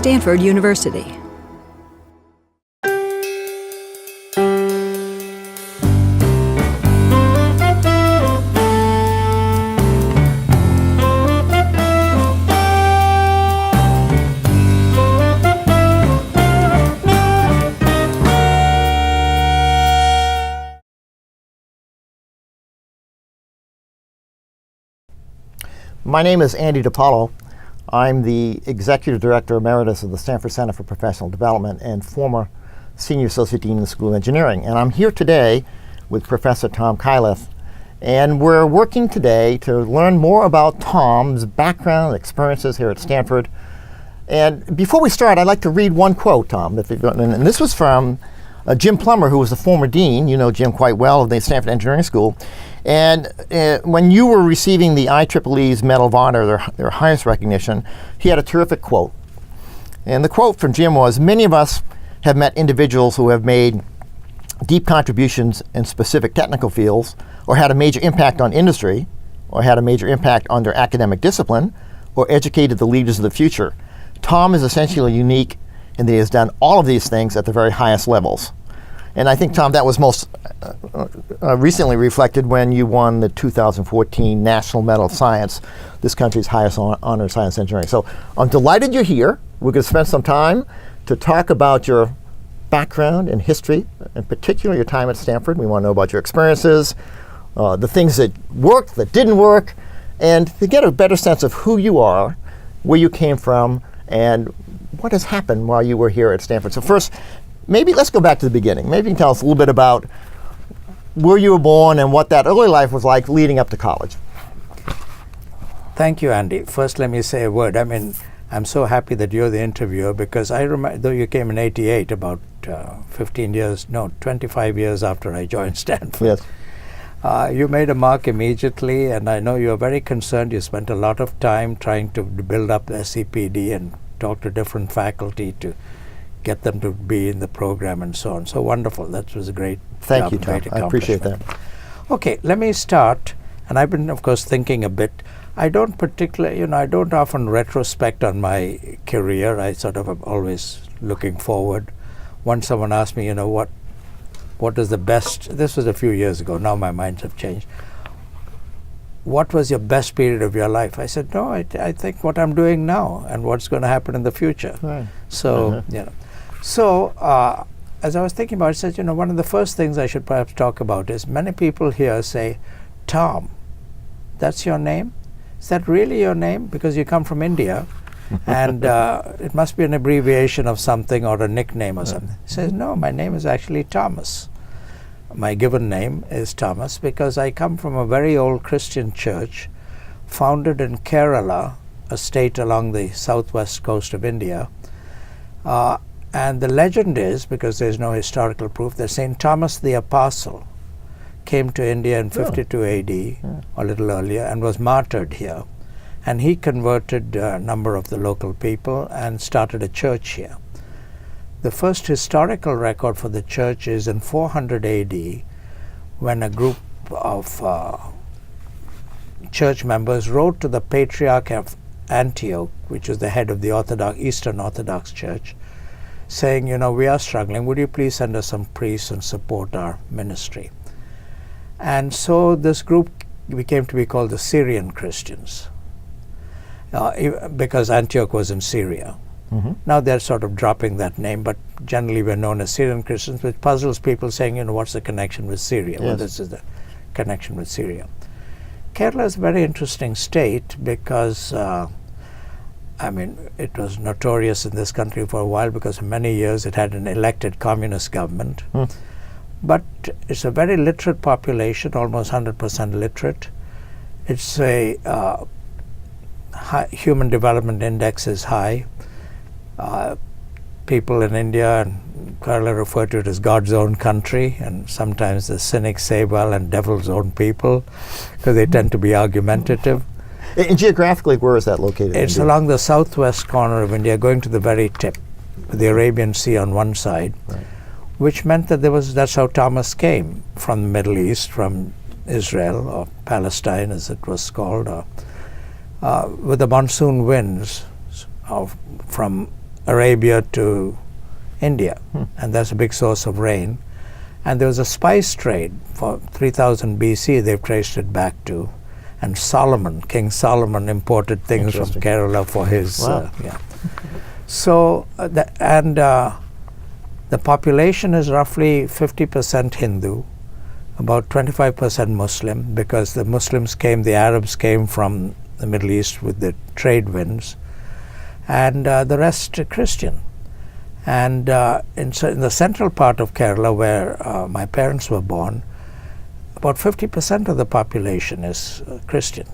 Stanford University. My name is Andy DiPaolo. I'm the Executive Director Emeritus of the Stanford Center for Professional Development and former Senior Associate Dean of the School of Engineering. And I'm here today with Professor Tom Kailath. And we're working today to learn more about Tom's background and experiences here at Stanford. And before we start, I'd like to read one quote, Tom. And this was from Jim Plummer, who was the former dean. You know Jim quite well, of the Stanford Engineering School. And when you were receiving the IEEE's Medal of Honor, their highest recognition, he had a terrific quote. And the quote from Jim was, "Many of us have met individuals who have made deep contributions in specific technical fields, or had a major impact on industry, or had a major impact on their academic discipline, or educated the leaders of the future. Tom is essentially unique in that he has done all of these things at the very highest levels." And I think, Tom, that was most recently reflected when you won the 2014 National Medal of Science, this country's highest honor in science engineering. So I'm delighted you're here. We're going to spend some time to talk about your background and history, in particular your time at Stanford. We want to know about your experiences, the things that worked, that didn't work, and to get a better sense of who you are, where you came from, and what has happened while you were here at Stanford. So first, maybe let's go back to the beginning. Maybe you can tell us a little bit about where you were born and what that early life was like leading up to college. Thank you, Andy. First, let me say a word. I mean, I'm so happy that you're the interviewer, because I remember, though you came in '88, about 25 years after I joined Stanford. Yes. You made a mark immediately, and I know you're very concerned. You spent a lot of time trying to build up the SCPD and talk to different faculty to get them to be in the program and so on. So wonderful. That was a great Thank job, you, Tom. great I appreciate that. Okay, let me start. And I've been, of course, thinking a bit. I don't particularly, I don't often retrospect on my career. I sort of am always looking forward. Once someone asked me, what is the best, this was a few years ago, now my minds have changed. What was your best period of your life? I said, no, I think what I'm doing now and what's going to happen in the future. Right. So, So, as I was thinking about it, I said, one of the first things I should perhaps talk about is many people here say, Tom, that's your name? Is that really your name? Because you come from India, and it must be an abbreviation of something or a nickname or something. He says, no, my name is actually Thomas. My given name is Thomas because I come from a very old Christian church founded in Kerala, a state along the southwest coast of India. And the legend is, because there's no historical proof, that St. Thomas the Apostle came to India in 52 AD, or a little earlier, and was martyred here. And he converted a number of the local people and started a church here. The first historical record for the church is in 400 AD, when a group of church members wrote to the Patriarch of Antioch, which was the head of the Eastern Orthodox Church, saying, we are struggling, would you please send us some priests and support our ministry? And so this group became to be called the Syrian Christians, because Antioch was in Syria. Now they're sort of dropping that name, but generally we're known as Syrian Christians, which puzzles people, saying, what's the connection with Syria? Yes. Well, this is the connection with Syria. Kerala is a very interesting state because it was notorious in this country for a while because for many years it had an elected communist government. But it's a very literate population, almost 100% literate. It's a human development index is high. People in India and Kerala refer to it as God's own country, and sometimes the cynics say, well, and devil's own people, because they tend to be argumentative. And geographically, where is that located? It's along the southwest corner of India, going to the very tip, the Arabian Sea on one side, which meant that that's how Thomas came from the Middle East, from Israel, or Palestine as it was called, with the monsoon winds from Arabia to India, and that's a big source of rain. And there was a spice trade for 3000 BC, they've traced it back to. And King Solomon imported things from Kerala for his, So, the population is roughly 50% Hindu, about 25% Muslim, because the Arabs came from the Middle East with the trade winds, and the rest Christian. And in the central part of Kerala, where my parents were born, about 50% of the population is Christian.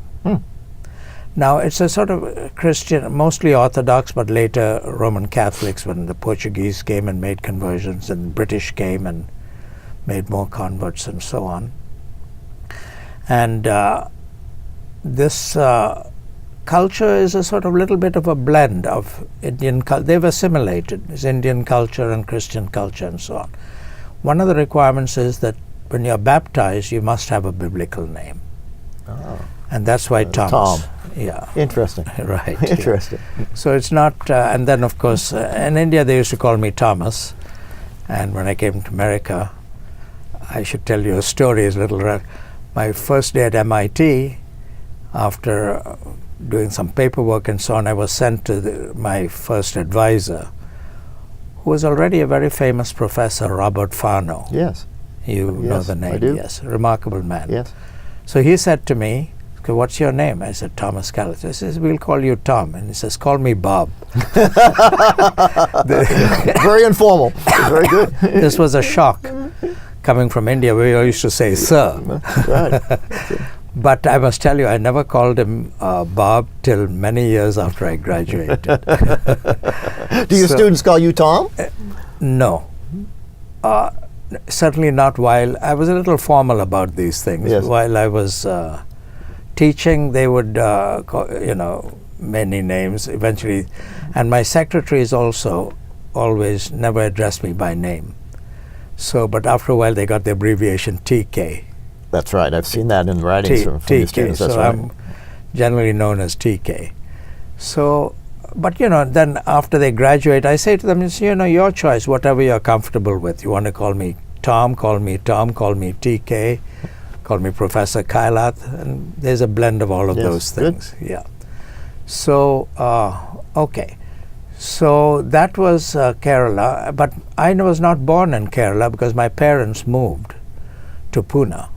Now, it's a sort of Christian, mostly Orthodox, but later Roman Catholics when the Portuguese came and made conversions, and British came and made more converts and so on. And this culture is a sort of little bit of a blend of Indian culture. They've assimilated this Indian culture and Christian culture and so on. One of the requirements is that when you're baptized, you must have a biblical name. Oh. And that's why Thomas. Tom. Yeah. Interesting. Right. Interesting. Yeah. So it's not, and then of course, in India they used to call me Thomas. And when I came to America, I should tell you a story. Is my first day at MIT, after doing some paperwork and so on, I was sent to my first advisor, who was already a very famous professor, Robert Farno. Yes. You know the name. I do. Yes, a remarkable man. Yes. So he said to me, "Okay, what's your name?" I said, "Thomas Kailath." He says, "We'll call you Tom." And he says, "Call me Bob." Very informal. Very good. This was a shock coming from India, where we used to say sir. Right. But I must tell you, I never called him Bob till many years after I graduated. Do your students call you Tom? No. Certainly not while I was a little formal about these things. Yes. While I was teaching, they would, call, many names eventually. And my secretaries also always never addressed me by name. So, but after a while, they got the abbreviation TK. That's right. I've seen that in writings from your students. That's so right. I'm generally known as TK. So, but then after they graduate, I say to them, your choice, whatever you're comfortable with. You want to call me Tom, call me TK, call me Professor Kailath, and there's a blend of all of those things. Good. Yeah. So, okay. So that was Kerala, but I was not born in Kerala because my parents moved to Pune,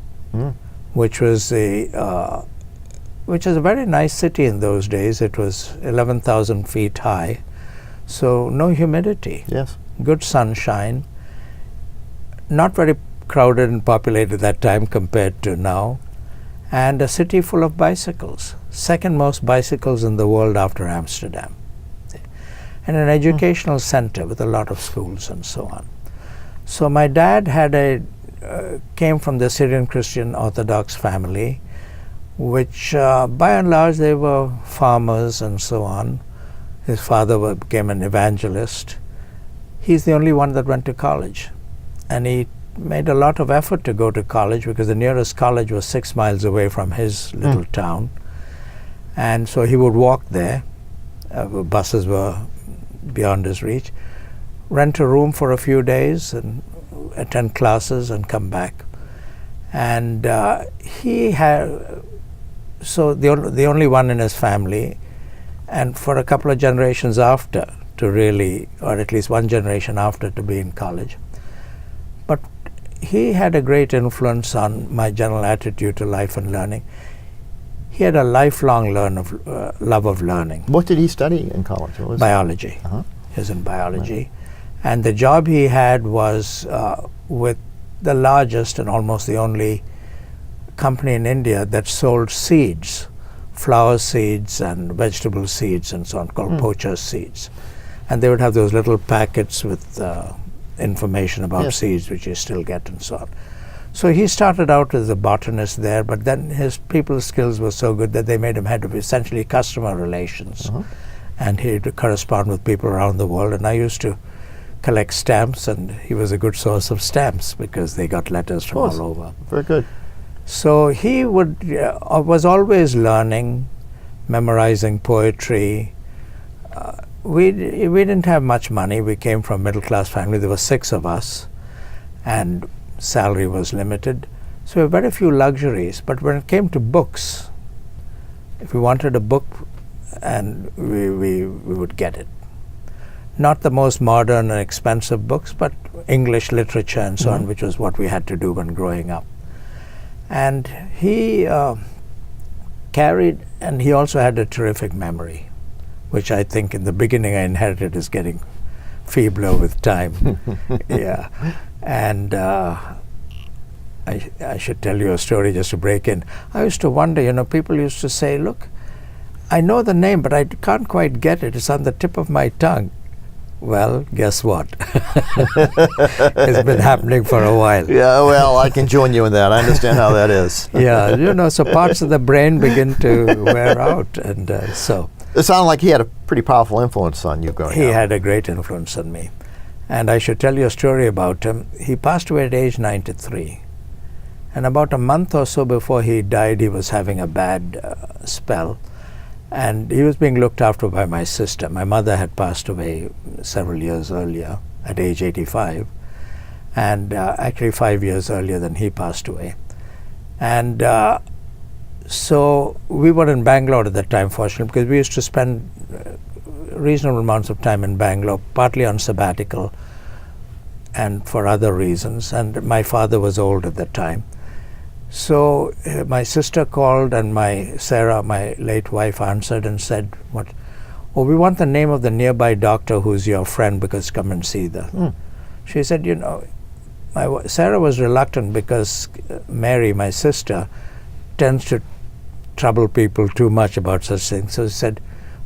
which was a very nice city in those days. It was 11,000 feet high, so no humidity. Yes. Good sunshine. Not very crowded and populated at that time compared to now, and a city full of bicycles. Second most bicycles in the world after Amsterdam. And an educational center with a lot of schools and so on. So my dad came from the Syrian Christian Orthodox family, which by and large they were farmers and so on. His father became an evangelist. He's the only one that went to college. And he made a lot of effort to go to college because the nearest college was 6 miles away from his little town. And so he would walk there. Buses were beyond his reach. Rent a room for a few days and attend classes and come back. And he had, so the only one in his family, and for a couple of generations after to really, or at least one generation after, to be in college. But he had a great influence on my general attitude to life and learning. He had a lifelong love of learning. What did he study in college? What was biology. He was in biology. Right. And the job he had was with the largest and almost the only company in India that sold seeds, flower seeds and vegetable seeds and so on, called poacher's seeds. And they would have those little packets with information about seeds, which you still get and so on. So he started out as a botanist there, but then his people skills were so good that they made him head of essentially customer relations. And he'd correspond with people around the world. And I used to collect stamps, and he was a good source of stamps because they got letters from all over. Very good. So he was always learning, memorizing poetry, we didn't have much money. We came from a middle-class family. There were 6 of us, and salary was limited. So we had very few luxuries. But when it came to books, if we wanted a book, and we would get it. Not the most modern and expensive books, but English literature and so on, which was what we had to do when growing up. And he carried, and he also had a terrific memory, which I think in the beginning I inherited is getting feebler with time. Yeah. And I should tell you a story just to break in. I used to wonder, people used to say, look, I know the name, but I can't quite get it. It's on the tip of my tongue. Well, guess what? It's been happening for a while. Yeah, well, I can join you in that. I understand how that is. Yeah, so parts of the brain begin to wear out. And so. It sounded like he had a pretty powerful influence on you growing up. He had a great influence on me. And I should tell you a story about him. He passed away at age 93. And about a month or so before he died, he was having a bad spell. And he was being looked after by my sister. My mother had passed away several years earlier, at age 85. And actually 5 years earlier than he passed away. And so we were in Bangalore at that time, fortunately, because we used to spend reasonable amounts of time in Bangalore, partly on sabbatical and for other reasons. And my father was old at that time. So my sister called, and Sarah, my late wife, answered and said, "What? Oh, we want the name of the nearby doctor who's your friend, because come and see the." She said, Sarah was reluctant because Mary, my sister, tends to trouble people too much about such things. So she said,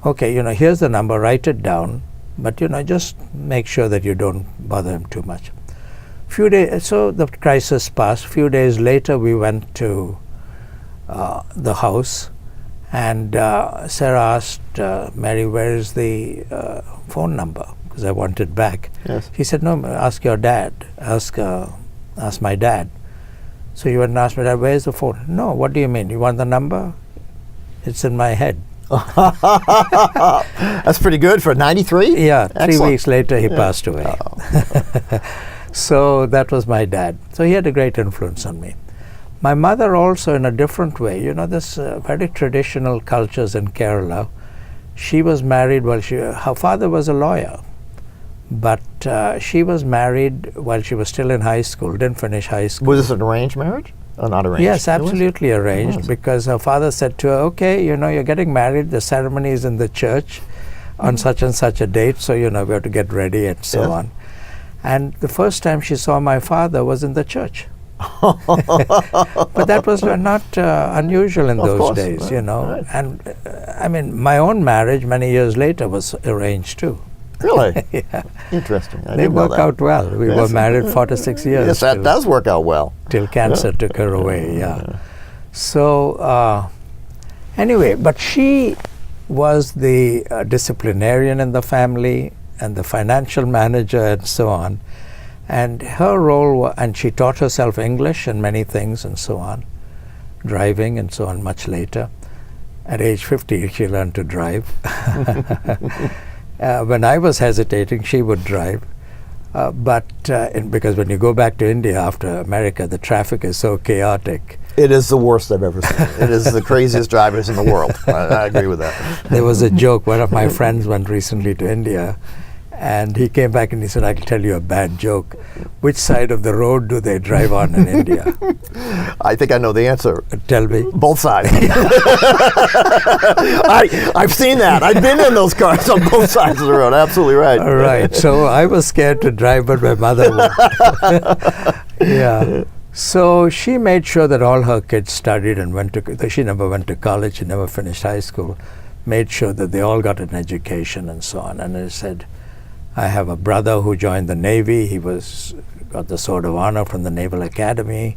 "Okay, here's the number, write it down, but just make sure that you don't bother him too much." Few days, so the crisis passed. Few days later, we went to the house, and Sarah asked Mary, "Where is the phone number?" Because I want it back. Yes. She said, "No, ask your dad. Ask my dad." So you went and asked my dad, "Where's the phone?" "No, what do you mean? You want the number?" "It's in my head." That's pretty good for 93? Yeah, Excellent. 3 weeks later he passed away. Oh. So that was my dad. So he had a great influence on me. My mother also, in a different way, this very traditional cultures in Kerala. She was married her father was a lawyer, but she was married while she was still in high school, didn't finish high school. Was this an arranged marriage? Or not arranged? Yes, absolutely arranged, because her father said to her, "Okay, you're getting married, the ceremony is in the church on such and such a date, so we have to get ready," and so on. And the first time she saw my father was in the church. But that was not unusual in those days, Right. And I mean, my own marriage many years later was arranged too. Really? Yeah. Interesting. They work out well. We were married 4 to 6 years. Yes, that does work out well. Till cancer took her away, yeah. So anyway, but she was the disciplinarian in the family and the financial manager and so on. And her role, and she taught herself English and many things and so on, driving and so on much later. At age 50, she learned to drive. When I was hesitating, she would drive. Because when you go back to India after America, the traffic is so chaotic. It is the worst I've ever seen. It is the craziest drivers in the world. I agree with that. There was a joke. One of my friends went recently to India, and he came back and he said, "I can tell you a bad joke. Which side of the road do they drive on in India?" I think I know the answer. Tell me. Both sides. I've seen that. I've been in those cars on both sides of the road. Absolutely right. All right. So I was scared to drive, but my mother would. Yeah. So she made sure that all her kids studied and she never went to college, she never finished high school, made sure that they all got an education and so on. And I said, I have a brother who joined the Navy. He got the Sword of Honor from the Naval Academy,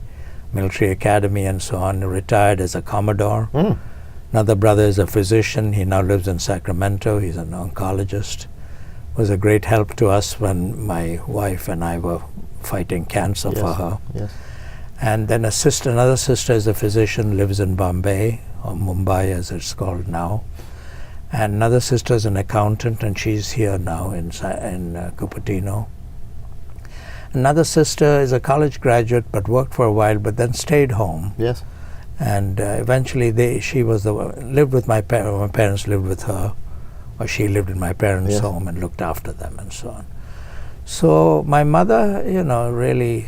Military Academy and so on, retired as a Commodore. Another brother is a physician. He now lives in Sacramento. He's an oncologist. Was a great help to us when my wife and I were fighting cancer for her. Yes. And then another sister is a physician, lives in Bombay, or Mumbai as it's called now. And another sister is an accountant, and she's here now in Cupertino. Another sister is a college graduate, but worked for a while, but then stayed home. Yes. And eventually, she was lived with my parents. My parents lived with her, or she lived in my parents' Yes. home and looked after them, and so on. So my mother, really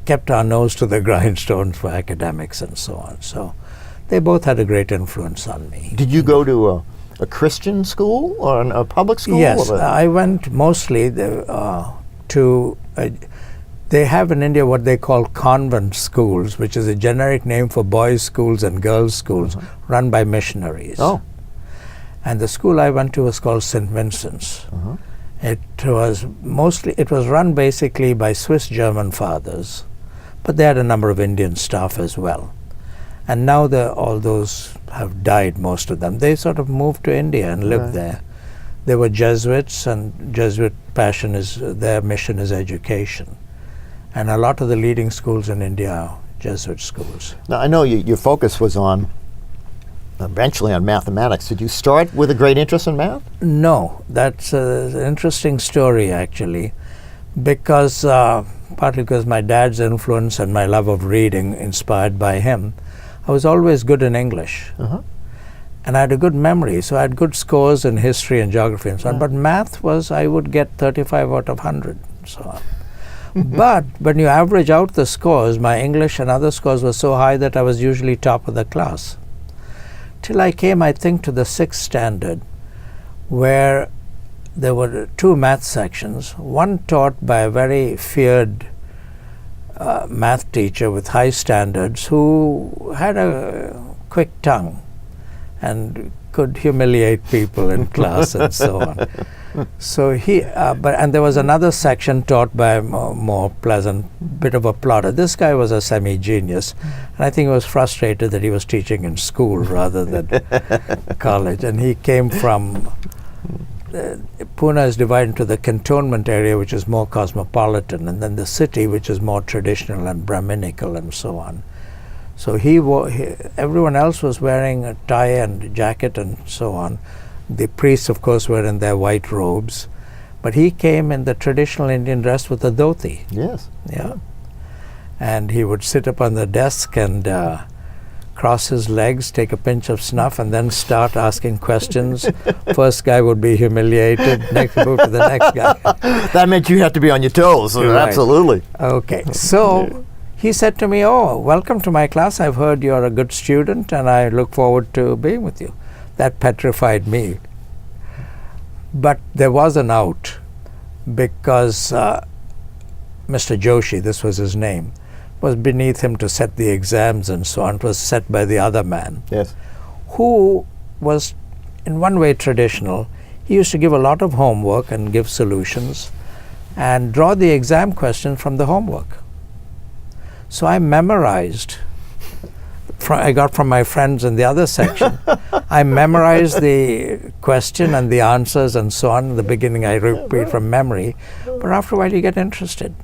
kept our nose to the grindstone for academics and so on. So they both had a great influence on me. Did you go to a Christian school or a public school? Yes, or I went mostly to. They have in India what they call convent schools, which is a generic name for boys' schools and girls' schools, run by missionaries. Oh. And the school I went to was called St. Vincent's. It was run basically by Swiss German fathers, but they had a number of Indian staff as well. And now all those have died, most of them. They sort of moved to India and lived there. They were Jesuits, and Jesuit their mission is education. And a lot of the leading schools in India are Jesuit schools. Now, I know your focus was eventually on mathematics. Did you start with a great interest in math? No, that's an interesting story, actually, because partly because my dad's influence and my love of reading inspired by him, I was always good in English. And I had a good memory, so I had good scores in history and geography and so on. But math I would get 35 out of 100 and so on. But when you average out the scores, my English and other scores were so high that I was usually top of the class. Till I came, I think, to the 6th standard, where there were 2 math sections, one taught by a very feared math teacher with high standards who had a quick tongue and could humiliate people in class and so on. So and there was another section taught by a more pleasant, bit of a plotter. This guy was a semi-genius, and I think he was frustrated that he was teaching in school rather than college. And he came from Pune is divided into the cantonment area, which is more cosmopolitan, and then the city, which is more traditional and Brahminical and so on. So everyone else was wearing a tie and jacket and so on. The priests, of course, were in their white robes, but he came in the traditional Indian dress with a dhoti. Yes. Yeah. And he would sit up on the desk and cross his legs, take a pinch of snuff, and then start asking questions. First guy would be humiliated, next move to the next guy. That meant you had to be on your toes. Right. Absolutely. Okay. So he said to me, "Oh, welcome to my class. I've heard you're a good student, and I look forward to being with you." That petrified me. But there was an out, because Mr. Joshi, this was his name, was beneath him to set the exams and so on. It was set by the other man, Yes. who was in one way traditional. He used to give a lot of homework and give solutions and draw the exam question from the homework. So I memorized, I got from my friends in the other section, I memorized the question and the answers and so on. In the beginning I repeat from memory, but after a while you get interested.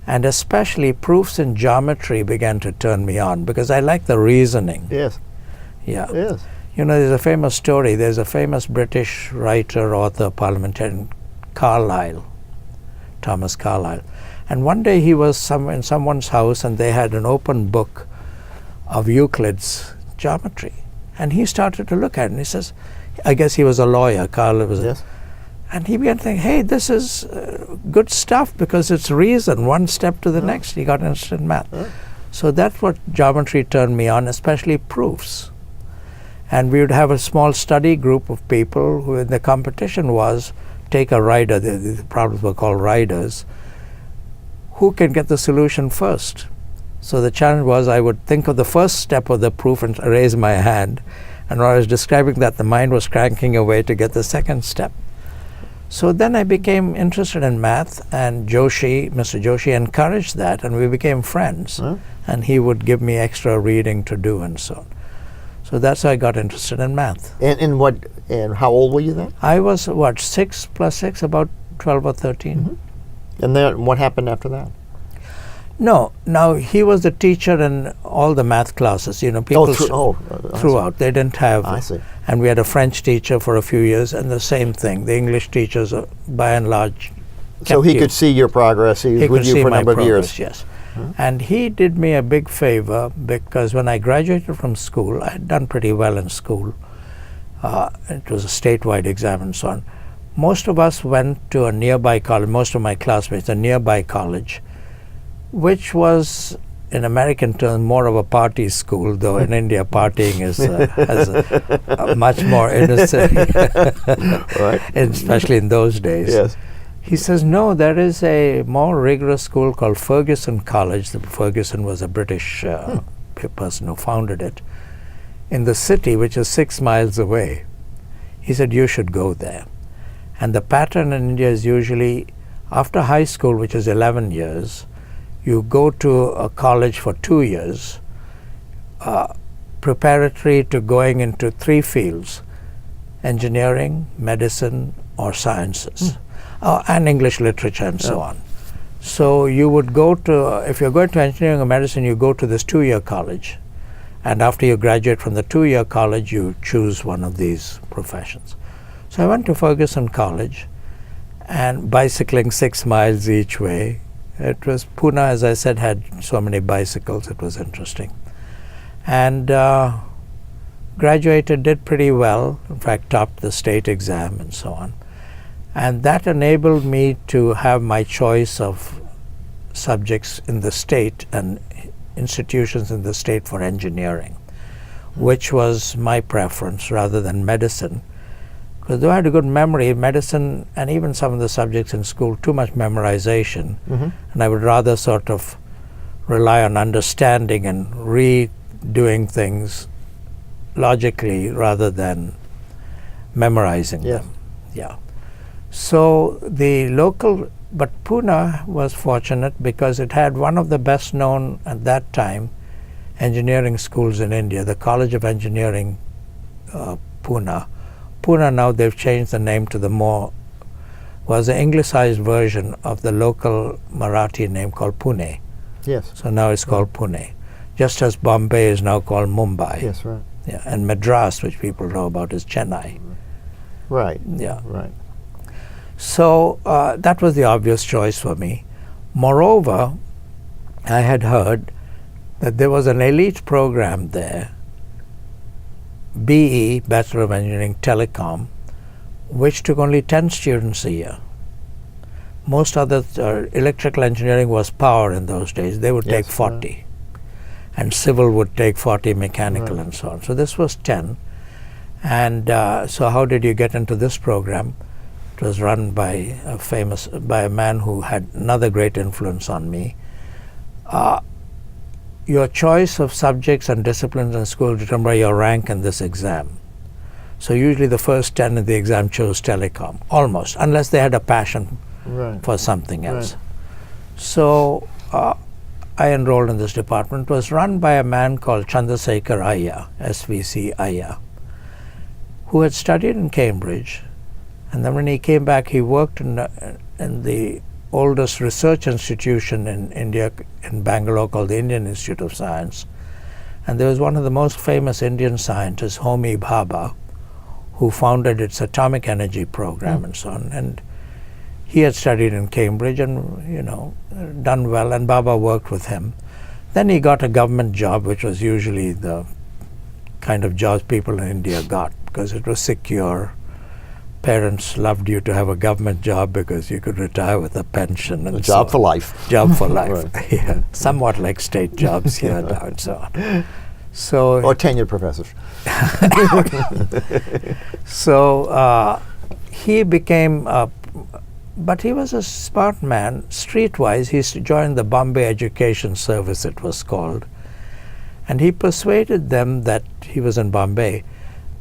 And especially proofs in geometry began to turn me on, because I like the reasoning. Yes. Yeah. Yes. There's a famous story. There's a famous British writer, author, parliamentarian, Thomas Carlyle. And one day he was in someone's house, and they had an open book of Euclid's geometry. And he started to look at it, and he says, I guess he was a lawyer, Carlyle was Yes. and he began to think, hey, this is good stuff, because it's reason, one step to the next. He got interested in math. So that's what geometry turned me on, especially proofs. And we would have a small study group of people who, the competition was, take a rider, the problems were called riders, who can get the solution first. So the challenge was, I would think of the first step of the proof and raise my hand, and when I was describing that, the mind was cranking away to get the second step. So then I became interested in math, and Mr. Joshi encouraged that, and we became friends. And he would give me extra reading to do and so on. So that's how I got interested in math. And how old were you then? I was, 6 plus 6, about 12 or 13. And then what happened after that? No, now he was the teacher in all the math classes. People throughout. They didn't have. I see. And we had a French teacher for a few years, and the same thing. The English teachers, by and large, so he could see your progress. He was with you for a number of years. Yes. And he did me a big favor, because when I graduated from school, I had done pretty well in school. It was a statewide exam and so on. Most of us went to a nearby college, most of my classmates, a nearby college, which was, in American terms, more of a party school, though in India partying is has a much more innocent, Right. especially in those days. Yes. He says, no, there is a more rigorous school called Ferguson College. Ferguson was a British person who founded it, in the city, which is 6 miles away. He said, you should go there. And the pattern in India is usually, after high school, which is 11 years, you go to a college for 2 years, preparatory to going into 3 fields: engineering, medicine, or sciences, and English literature and so on. So you would go to, if you're going to engineering or medicine, you go to this 2-year college. And after you graduate from the 2-year college, you choose one of these professions. So I went to Ferguson College, and bicycling 6 miles each way. It was, Pune, as I said, had so many bicycles, it was interesting. And graduated, did pretty well, in fact topped the state exam and so on. And that enabled me to have my choice of subjects in the state and institutions in the state for engineering, which was my preference rather than medicine. Because though I had a good memory, medicine and even some of the subjects in school, too much memorization, and I would rather sort of rely on understanding and redoing things logically rather than memorizing them. Yeah. So the local, but Pune was fortunate because it had one of the best known at that time engineering schools in India, the College of Engineering, Pune. Pune now, they've changed the name to was an Anglicized version of the local Marathi name called Pune. Yes. So now it's called Pune. Just as Bombay is now called Mumbai. Yes, right. Yeah, and Madras, which people know about, is Chennai. Right. Yeah. Right. So that was the obvious choice for me. Moreover, I had heard that there was an elite program there, BE, Bachelor of Engineering, Telecom, which took only 10 students a year. Most other electrical engineering was power in those days. They would take 40. Right. And civil would take 40, mechanical and so on. So this was 10. And so how did you get into this program? It was run by a man who had another great influence on me. Your choice of subjects and disciplines in school determined by your rank in this exam. So usually the first 10 in the exam chose telecom, almost, unless they had a passion for something else. So I enrolled in this department. It was run by a man called Chandrasekhar Iyer, SVC Iyer, who had studied in Cambridge. And then when he came back, he worked in the oldest research institution in India, in Bangalore, called the Indian Institute of Science. And there was one of the most famous Indian scientists, Homi Bhabha, who founded its atomic energy program and so on. And he had studied in Cambridge and, done well, and Bhabha worked with him. Then he got a government job, which was usually the kind of jobs people in India got, because it was secure. Parents loved you to have a government job because you could retire with a pension. And a job for life. Job for life. Yeah. Somewhat like state jobs here now and so on. So, or tenured professors. So he became, but he was a smart man, streetwise. He joined the Bombay Education Service, it was called. And he persuaded them that, he was in Bombay,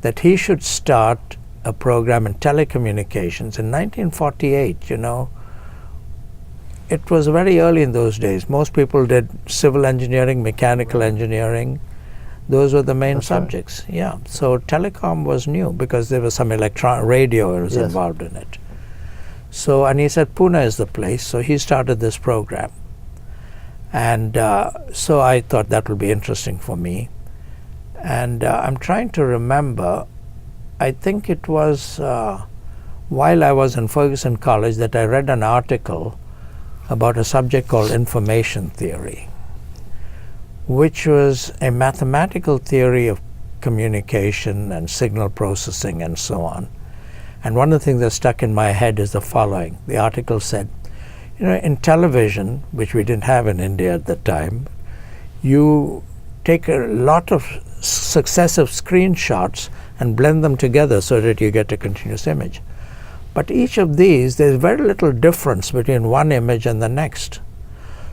that he should start a program in telecommunications. In 1948, it was very early in those days. Most people did civil engineering, mechanical engineering. Those were the main subjects. Right. Yeah. So telecom was new because there was some radio was involved in it. So, and he said Pune is the place. So he started this program. And so I thought that would be interesting for me. And I'm trying to remember, I think it was while I was in Ferguson College that I read an article about a subject called information theory, which was a mathematical theory of communication and signal processing and so on. And one of the things that stuck in my head is the following. The article said, you know, in television, which we didn't have in India at the time, you take a lot of successive screenshots and blend them together so that you get a continuous image. But each of these, there's very little difference between one image and the next.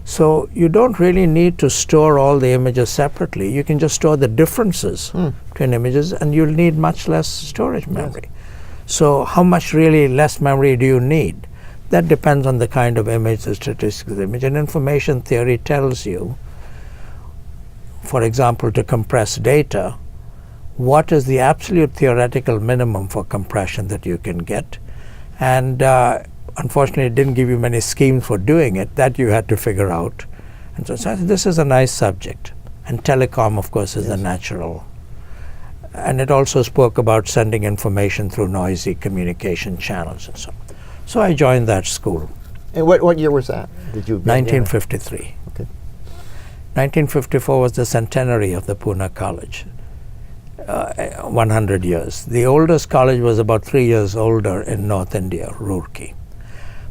So you don't really need to store all the images separately. You can just store the differences between images, and you'll need much less storage memory. Yes. So how much really less memory do you need? That depends on the kind of image, the statistics of the image. And information theory tells you, for example, to compress data, what is the absolute theoretical minimum for compression that you can get. And unfortunately, it didn't give you many schemes for doing it. That you had to figure out. And so this is a nice subject. And telecom, of course, is the natural. And it also spoke about sending information through noisy communication channels and so on. So I joined that school. And what year was that? Did you? 1953. Okay. 1954 was the centenary of the Pune College. 100 years. The oldest college was about 3 years older in North India, Roorkee.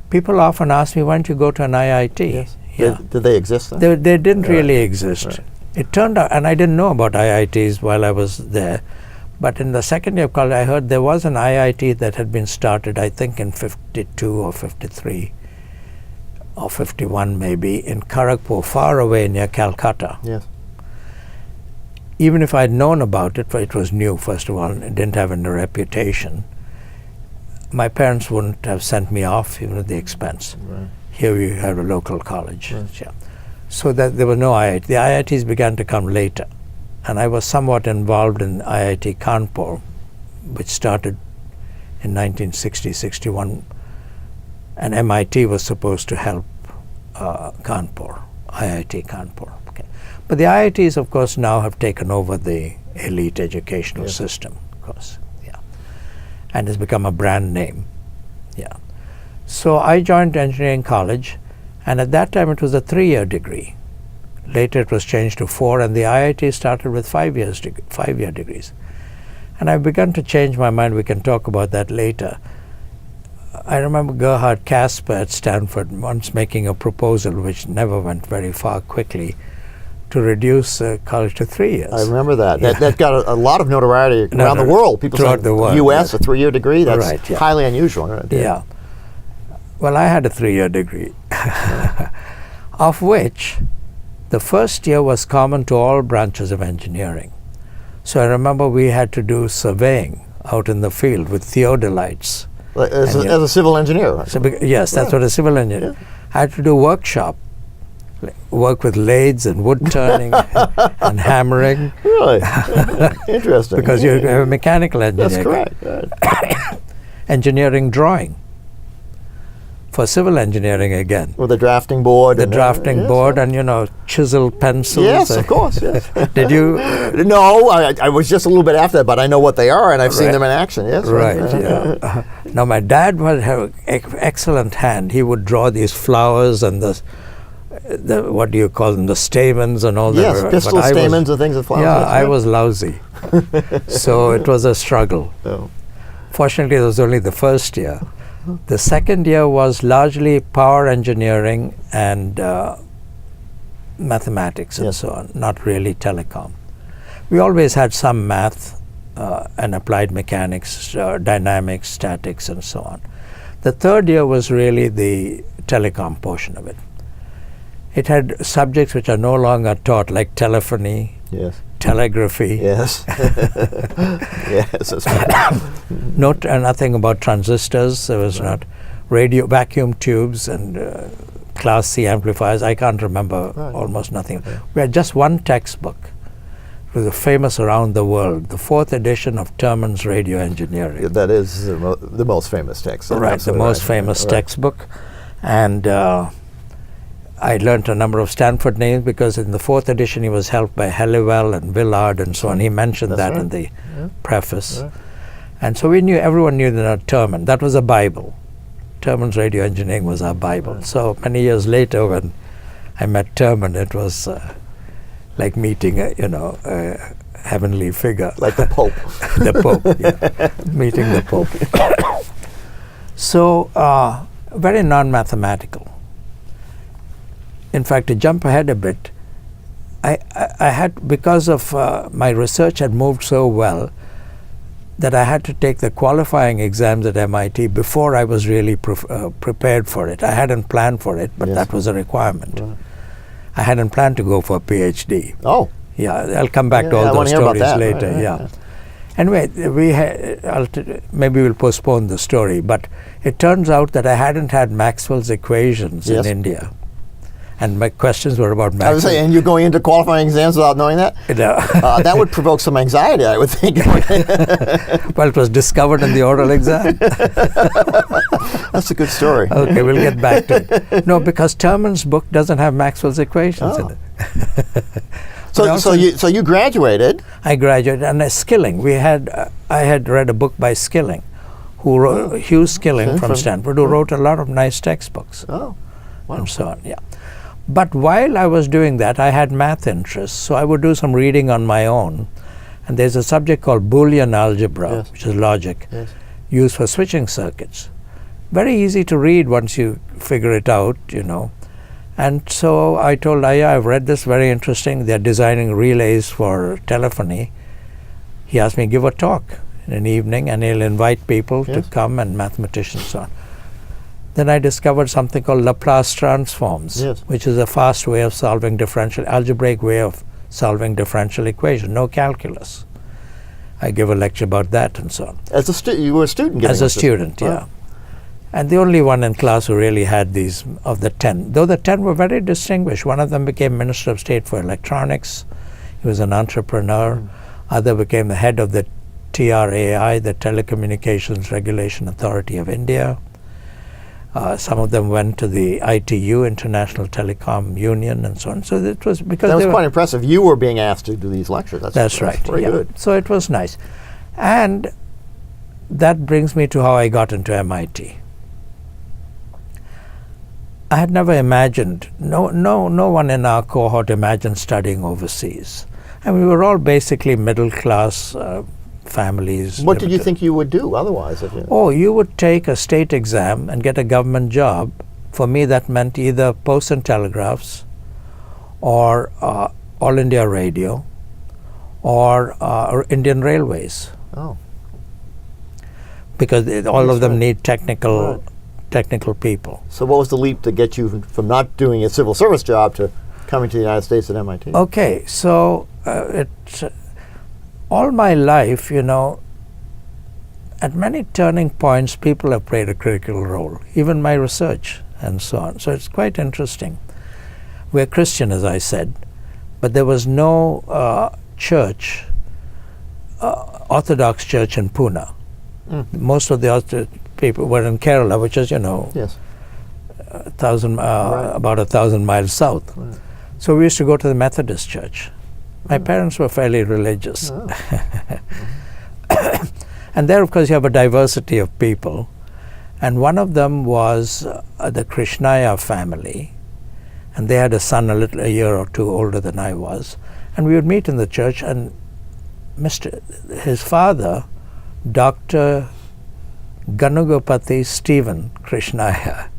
People often ask me, why don't you go to an IIT? Yes. Yeah. Did they exist then? They didn't really exist. Right. It turned out, and I didn't know about IITs while I was there, but in the second year of college, I heard there was an IIT that had been started, I think in 52 or 53 or 51 maybe, in Kharagpur, far away near Calcutta. Yes. Even if I'd known about it, it was new, first of all, and it didn't have any reputation, my parents wouldn't have sent me off, even at the expense. Right. Here we had a local college. Right. Yeah. So that there was no IIT. The IITs began to come later. And I was somewhat involved in IIT Kanpur, which started in 1960-61. And MIT was supposed to help Kanpur, IIT Kanpur. Okay. But the IITs, of course, now have taken over the elite educational system, of course. Yeah. And has become a brand name. Yeah. So I joined engineering college, and at that time it was a 3-year degree. Later it was changed to 4, and the IIT started with 5-year degrees. And I've begun to change my mind. We can talk about that later. I remember Gerhard Casper at Stanford once making a proposal, which never went very far quickly, to reduce college to 3 years. I remember that. Yeah. That got a lot of notoriety around the world. People throughout saying the world, U.S., a 3-year degree, that's right, yeah. highly unusual. Right? Yeah. Well, I had a 3-year degree, of which the first year was common to all branches of engineering. So I remember we had to do surveying out in the field with theodolites. As a civil engineer. Right? So yes, that's what a civil engineer. Yeah. I had to do workshop, work with lathes and wood turning and hammering. Really? Interesting. Because you're a mechanical engineer. That's correct. Right. Engineering drawing. For civil engineering again. With the drafting board. The drafting board and, chisel pencils. Yes, of course, yes. Did you? No, I was just a little bit after that, but I know what they are, and I've seen them in action, yes. Right, yeah. Now, my dad would have an excellent hand. He would draw these flowers and the what do you call them, the stamens and all that. Yes, pistil stamens and things with flowers. Yeah, I was lousy. So it was a struggle. Oh. Fortunately, it was only the first year. The second year was largely power engineering and mathematics and so on, not really telecom. We always had some math and applied mechanics, dynamics, statics, and so on. The third year was really the telecom portion of it. It had subjects which are no longer taught, like telephony, yes, telegraphy. Yes. Yes. That's right. Nothing about transistors. There was not radio, vacuum tubes, and Class C amplifiers. I can't remember almost nothing. Okay. We had just one textbook. It was famous around the world, the 4th edition of Terman's Radio Engineering. Yeah, that is the most famous text. Right, the most famous textbook. And I learned a number of Stanford names because in the 4th edition he was helped by Halliwell and Willard and so on. He mentioned That's that right. in the preface. Right. And so everyone knew that Terman. That was a Bible. Terman's radio engineering was our Bible. Right. So many years later when I met Terman, it was like meeting a heavenly figure. Like the Pope. The Pope, yeah. Meeting the Pope. So, very non-mathematical. In fact, to jump ahead a bit, I had, because of my research had moved so well, that I had to take the qualifying exams at MIT before I was really prepared for it. I hadn't planned for it, but Yes. that was a requirement. Right. I hadn't planned to go for a PhD. Oh. Yeah, I'll come back to Yeah, I all wanna those hear about stories that. later. Right, yeah. right. Anyway, maybe we'll postpone the story, but it turns out that I hadn't had Maxwell's equations Yes. in India. And my questions were about I Maxwell. was saying, and you're going into qualifying exams without knowing that? That would provoke some anxiety, I would think. Well, it was discovered in the oral exam. That's a good story. Okay, we'll get back to it. No, because Terman's book doesn't have Maxwell's equations in Oh. it. So you graduated. I graduated, and Skilling. I had read a book by Skilling, who wrote, Hugh Skilling from Stanford, who wrote a lot of nice textbooks Oh, wow. and so on. Yeah, but while I was doing that, I had math interests, so I would do some reading on my own. And there's a subject called Boolean algebra, Yes. which is logic, Yes. used for switching circuits. Very easy to read once you figure it out, And so I told Aya, I've read this, very interesting. They're designing relays for telephony. He asked me to give a talk in an evening, and he'll invite people to Yes. come, and mathematicians and so on. Then I discovered something called Laplace transforms, Yes. which is a fast way of solving algebraic way of solving differential equation, no calculus. I give a lecture about that and so on. As you were a student giving As a lectures. student, yeah. Oh. And the only one in class who really had these of the 10. Though the 10 were very distinguished. One of them became Minister of State for Electronics. He was an entrepreneur. Other became the head of the TRAI, the Telecommunications Regulation Authority of India. Some of them went to the ITU, International Telecom Union, and so on. So it was because That was they quite were, impressive. You were being asked to do these lectures. that's right. Very yeah. good. So it was nice. And that brings me to how I got into MIT. I had never imagined, no one in our cohort imagined studying overseas. And we were all basically middle class families. What did you think you would do otherwise? Oh, you would take a state exam and get a government job. For me, that meant either Post and Telegraphs or All India Radio or Indian Railways. Oh. Because all of them right. need technical Right. technical people. So what was the leap to get you from not doing a civil service job to coming to the United States at MIT? Okay, so all my life, at many turning points, people have played a critical role, even my research and so on. So it's quite interesting. We're Christian, as I said, but there was no church, Orthodox church in Pune. Most of the Orthodox people were in Kerala, which is, Yes. about 1,000 miles south. Right. So we used to go to the Methodist church. My parents were fairly religious. Oh. And there, of course, you have a diversity of people. And one of them was the Krishnaiah family. And they had a son a year or two older than I was. And we would meet in the church, and his father, Dr. Ganugopati Stephen Krishnaiah,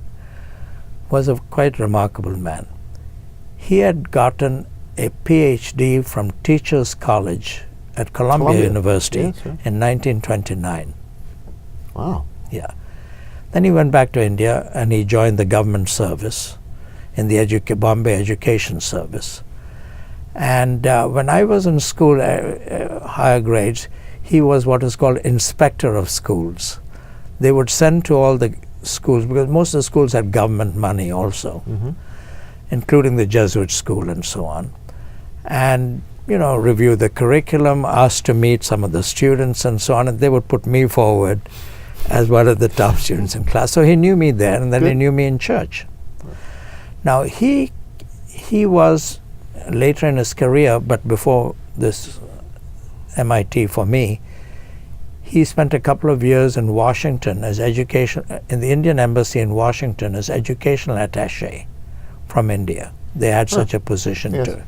was a quite remarkable man. He had gotten a PhD from Teachers College at Columbia University Yes, right. in 1929. Wow. Yeah. Then he went back to India and he joined the government service in the Bombay Education Service. And when I was in school, higher grades, he was what is called inspector of schools. They would send to all the schools, because most of the schools had government money also, including the Jesuit school and so on, and review the curriculum, ask to meet some of the students and so on, and they would put me forward as one of the top students in class. So he knew me there, and then he knew me in church. Now he was later in his career, but before this MIT for me, he spent a couple of years in Washington as in the Indian embassy in Washington as educational attaché from India. They had such a position Yes. too.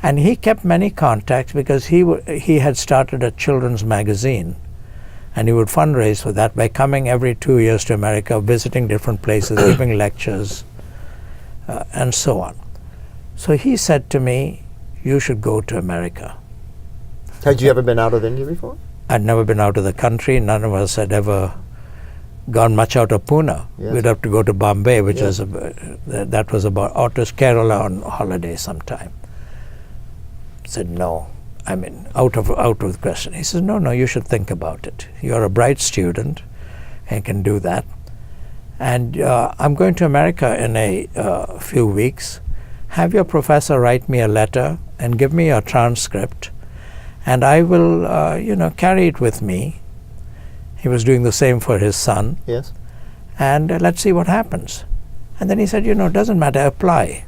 And he kept many contacts because he had started a children's magazine, and he would fundraise for that by coming every 2 years to America, visiting different places, giving lectures, and so on. So he said to me, "You should go to America." Had you ever been out of India before? I'd never been out of the country. None of us had ever gone much out of Pune. Yes. We'd have to go to Bombay, which Yes. that was about, or to Kerala on holiday sometime. I said, "No, I mean, out of the question." He says, no, you should think about it. You're a bright student and can do that. And I'm going to America in a few weeks. Have your professor write me a letter and give me a transcript, and I will, carry it with me. He was doing the same for his son. Yes. And let's see what happens. And then he said, it doesn't matter, apply.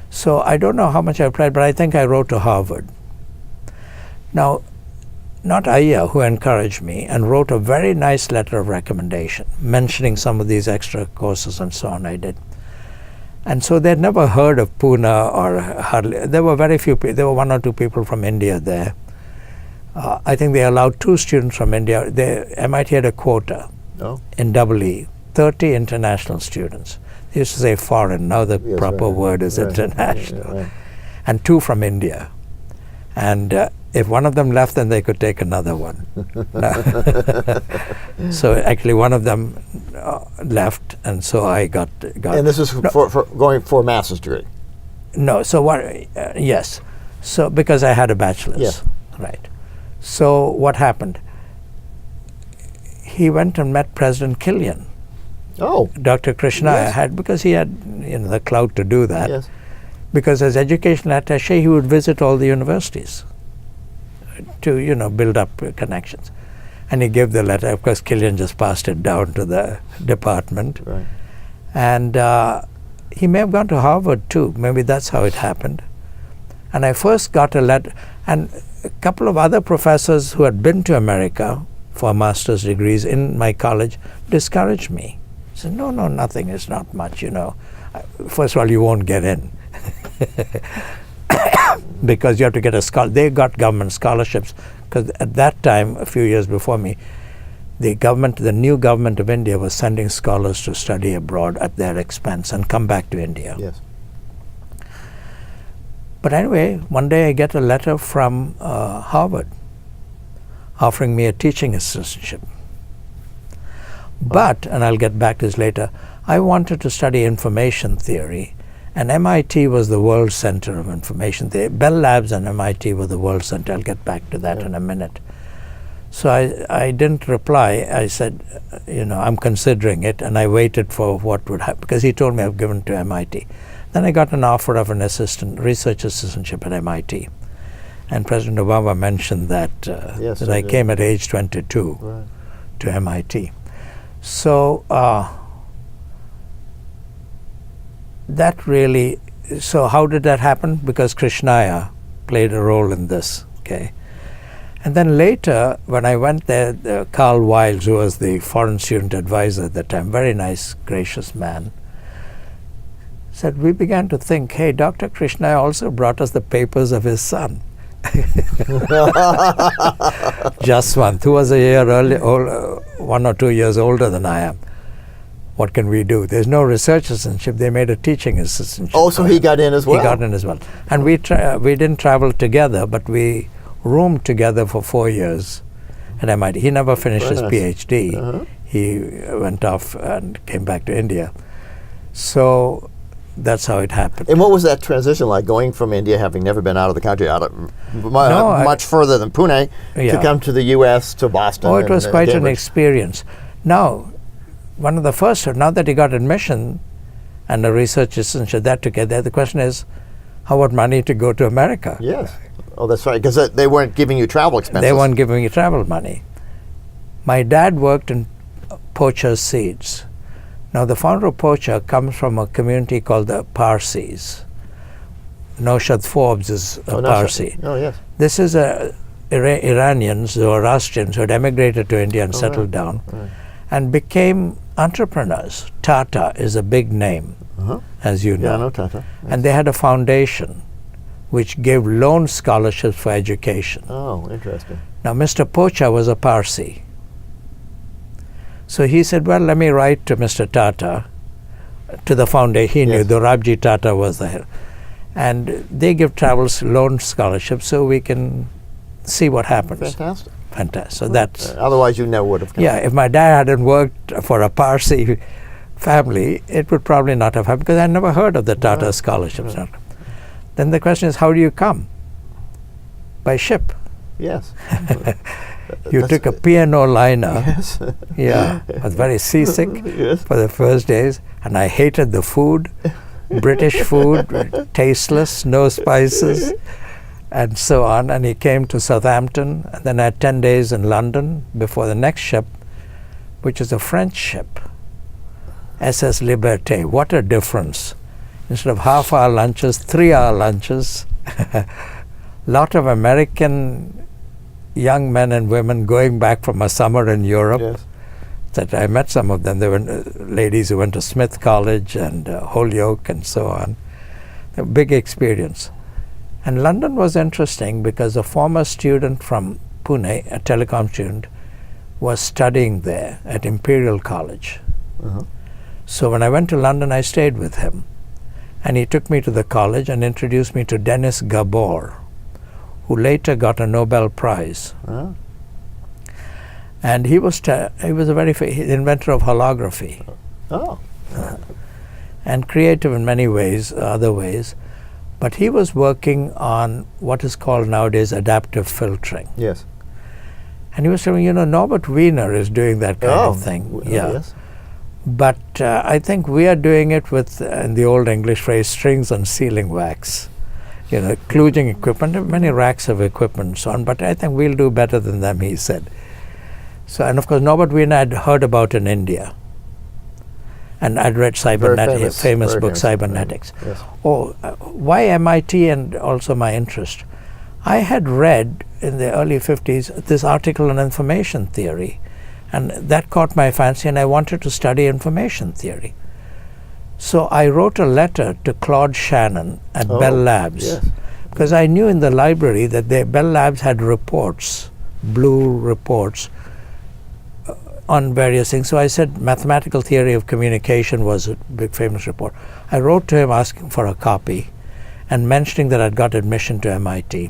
So I don't know how much I applied, but I think I wrote to Harvard. Now, not Aya, who encouraged me, and wrote a very nice letter of recommendation, mentioning some of these extra courses and so on I did. And so they'd never heard of Pune, or hardly. There were very few people. There were 1 or 2 people from India there. I think they allowed 2 students from India. MIT had a quota in EE, 30 international students. They used to say foreign. Now the proper word is international. Right. And 2 from India. And if one of them left, then they could take another one. So actually one of them left, and so I got. And this is for going for a master's degree? No, so what, yes. So because I had a bachelor's. Yes. Right. So what happened? He went and met President Killian. Oh. Dr. Krishnaiah Yes. had, because he had the clout to do that. Yes. Because as educational attaché, he would visit all the universities to, build up connections. And he gave the letter. Of course, Killian just passed it down to the department. Right. And he may have gone to Harvard too. Maybe that's how it happened. And I first got a letter, and a couple of other professors who had been to America for master's degrees in my college discouraged me. Said, no, nothing, it's not much, First of all, you won't get in. Because you have to get a scholarship. They got government scholarships, because at that time, a few years before me, the new government of India was sending scholars to study abroad at their expense and come back to India. Yes. But anyway, one day I get a letter from Harvard offering me a teaching assistantship. But, and I'll get back to this later, I wanted to study information theory, and MIT was the world center of information theory. Bell Labs and MIT were the world center. I'll get back to that in a minute. So I didn't reply. I said, I'm considering it, and I waited for what would happen, because he told me I've given to MIT. Then I got an offer of an research assistantship at MIT. And President Obama mentioned that, Yes, that I came at age 22 Right. to MIT. So that really, so how did that happen? Because Krishnaiah played a role in this, okay? And then later, when I went there, Carl Wiles, who was the foreign student advisor at the time, very nice, gracious man, said, we began to think, hey, Dr. Krishnaiah also brought us the papers of his son. Jaswant, who was a year early, 1 or 2 years older than I am. What can we do? There's no research assistantship. They made a teaching assistantship. Oh, so he got in as well? He got in as well. And we didn't travel together, but we roomed together for 4 years at MIT. He never finished his PhD. Uh-huh. He went off and came back to India. So that's how it happened. And what was that transition like, going from India, having never been out of the country, much further than Pune, to come to the U.S., to Boston? Oh, it was quite an Cambridge? experience. Now, one of the first, now that he got admission and a research assistantship, that together, the question is, how about money to go to America? Yes. Oh, that's right, because they weren't giving you travel expenses. They weren't giving you travel money. My dad worked in poacher's seeds. Now, the founder of Pocha comes from a community called the Parsis. Naushad Forbes is a Parsi. Oh, yes. This is Iranians, Zoroastrians, who had emigrated to India and settled down and became entrepreneurs. Tata is a big name, as you know. Yeah, I know Tata. Yes. And they had a foundation which gave loan scholarships for education. Oh, interesting. Now, Mr. Pocha was a Parsi. So he said, well, let me write to Mr. Tata, to the foundation. He knew Dorabji Tata was there. And they give travels loan scholarships so we can see what happens. Fantastic. Fantastic. So that's... otherwise you never would have come. Yeah, if my dad hadn't worked for a Parsi family, it would probably not have happened, because I never heard of the Tata scholarships. Right. Then the question is, how do you come? By ship. Yes. You took a P&O liner. Yes. Yeah. I was very seasick for the first days, and I hated the food. British food, tasteless, no spices, and so on. And he came to Southampton, and then I had 10 days in London before the next ship, which is a French ship, SS Liberté. What a difference. Instead of half-hour lunches, 3-hour lunches. Lot of American young men and women going back from a summer in Europe. Yes. That I met some of them. They were ladies who went to Smith College and Holyoke and so on. A big experience. And London was interesting because a former student from Pune, a telecom student, was studying there at Imperial College. So when I went to London, I stayed with him. And he took me to the college and introduced me to Denis Gabor, who later got a Nobel Prize. And he was a very inventor of holography. And creative in many ways, other ways. But he was working on what is called nowadays adaptive filtering. Yes. And he was telling me, Norbert Wiener is doing that kind of thing. Yes. But I think we are doing it with, in the old English phrase, strings and sealing wax. Kludging equipment, many racks of equipment and so on. But I think we'll do better than them, he said. So, and of course, Norbert Wiener I'd heard about in India. And I'd read his famous book, Cybernetics. Yes. Why MIT and also my interest? I had read in the early 50s this article on information theory. And that caught my fancy, and I wanted to study information theory. So I wrote a letter to Claude Shannon at Bell Labs. Because I knew in the library that Bell Labs had reports, blue reports, on various things. So I said mathematical theory of communication was a big famous report. I wrote to him asking for a copy and mentioning that I'd got admission to MIT.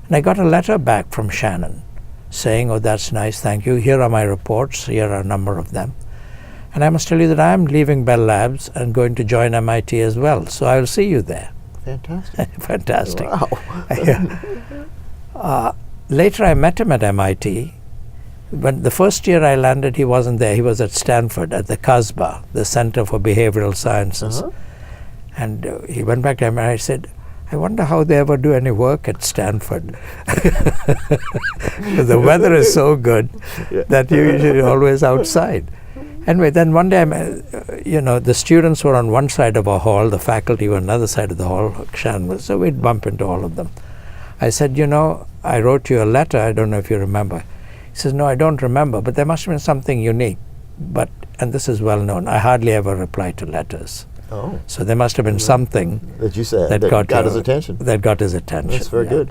And I got a letter back from Shannon saying, oh, that's nice, thank you. Here are my reports. Here are a number of them. And I must tell you that I'm leaving Bell Labs and going to join MIT as well. So I'll see you there. Fantastic. Fantastic. Wow. Later I met him at MIT. When the first year I landed, he wasn't there. He was at Stanford, at the CASBA, the Center for Behavioral Sciences. And he went back to him and I said, I wonder how they ever do any work at Stanford. The weather is so good that you're usually always outside. Anyway, then one day, the students were on one side of a hall, the faculty were on another side of the hall, so we'd bump into all of them. I said, I wrote you a letter, I don't know if you remember. He says, no, I don't remember, but there must have been something unique. And this is well known, I hardly ever reply to letters. So there must have been something that you said that got his attention. That got his attention. That's very good.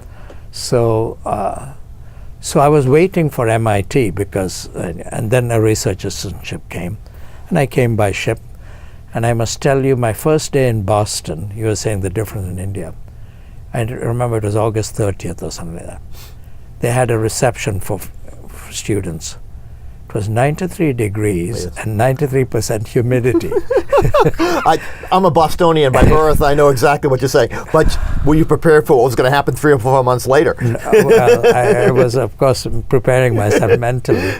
So I was waiting for MIT because, and then a research assistantship came. And I came by ship. And I must tell you, my first day in Boston, you were saying the difference in India. I remember it was August 30th or something like that. They had a reception for students. It was 93 degrees and 93% humidity. I'm a Bostonian by birth. I know exactly what you're saying. But were you prepared for what was going to happen 3 or 4 months later? Well, I was, of course, preparing myself mentally,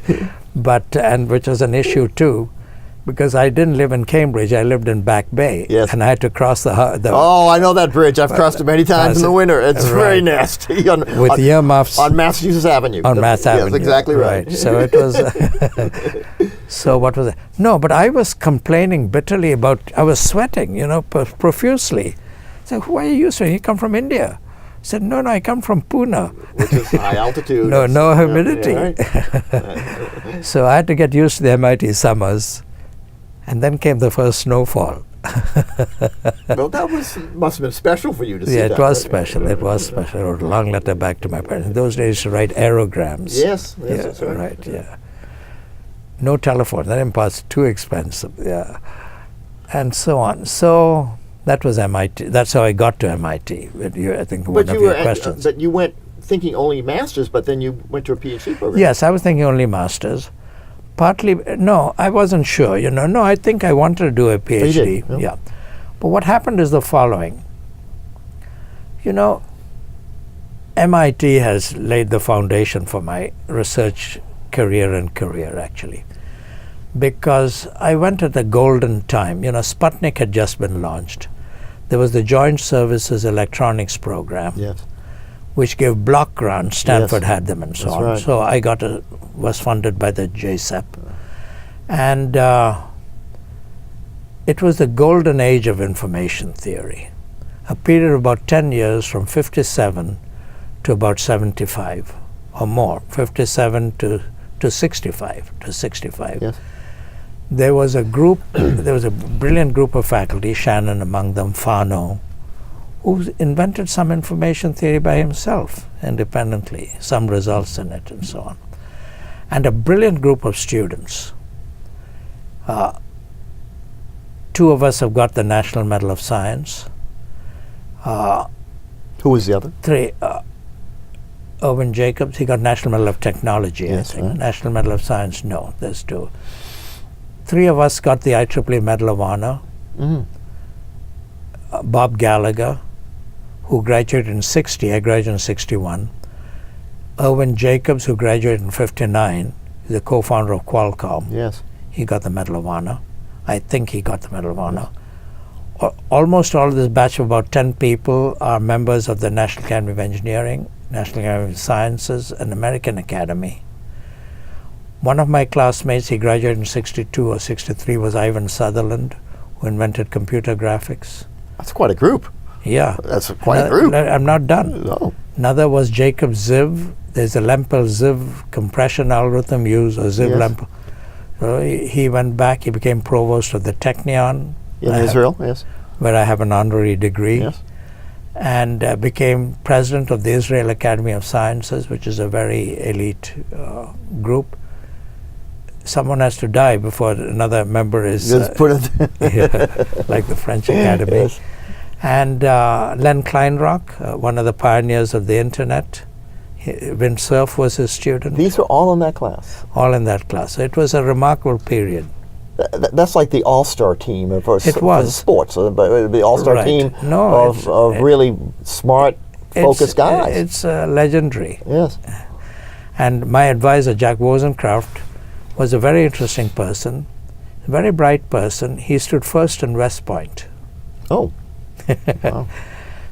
and which was an issue too, because I didn't live in Cambridge. I lived in Back Bay, Yes. and I had to cross the Oh, I know that bridge. I've crossed it many times in the winter. It's very Right. nasty. with earmuffs on Massachusetts Avenue. on Mass Avenue. Yes, exactly right. So it was. So what was it? No, but I was complaining bitterly about. I was sweating, profusely. So why are you sweating? You come from India. I said, no, I come from Pune. Which is high altitude. No humidity. Yeah, right. So I had to get used to the MIT summers. And then came the first snowfall. Well, that must have been special for you to see Yeah, that. it was right? special. It was special. I wrote a long letter back to my parents. In those days, to write aerograms. Yes, Yeah, that's right. right, yeah. No telephone. That impart's too expensive. Yeah. And so on. So that was MIT. That's how I got to MIT. I think one of your questions. But you went thinking only masters, but then you went to a PhD program. Yes, I was thinking only masters. Partly, no, I wasn't sure. No, I think I wanted to do a PhD. you did? Oh. Yeah. But what happened is the following. MIT has laid the foundation for my research career, actually. Because I went at the golden time. Sputnik had just been launched. There was the Joint Services Electronics Program, Yes. which gave block grants. Stanford Yes. had them and so That's on. right. So I was funded by the JSEP. And it was the golden age of information theory, a period of about 10 years from 57 to about 75 or more, 57 to 65. Yes. There was a brilliant group of faculty, Shannon among them, Fano, who invented some information theory by himself independently, some results in it and so on. And a brilliant group of students. Two of us have got the National Medal of Science. Who was the other? Three, Irwin Jacobs, he got National Medal of Technology, Yes, I think. right. National Medal of Science, no, there's two. Three of us got the IEEE Medal of Honor. Mm. Bob Gallagher, who graduated in 60, I graduated in 61. Irwin Jacobs, who graduated in 59, the co-founder of Qualcomm. Yes. He got the Medal of Honor. I think he got the Medal of Honor. Almost all of this batch of about 10 people are members of the National Academy of Engineering, National Academy of Sciences, and American Academy. One of my classmates, he graduated in 62 or 63, was Ivan Sutherland, who invented computer graphics. That's quite a group. Yeah. That's quite a group. I'm not done. No. Another was Jacob Ziv. There's a Lempel-Ziv compression algorithm used, or Ziv-Lempel. So he went back, he became provost of the Technion. In Israel, yes. Where I have an honorary degree. Yes. And became president of the Israel Academy of Sciences, which is a very elite group. Someone has to die before another member is Just put it. like the French Academy. Yes. And Len Kleinrock, one of the pioneers of the internet. Vint Cerf was his student. These were all in that class. All in that class. So it was a remarkable period. That's like the all-star team for sports. But the all-star Right. team No, of really smart, focused guys. It's legendary. Yes. And my advisor, Jack Wozencraft, was a very interesting person, a very bright person. He stood first in West Point. Oh. Wow.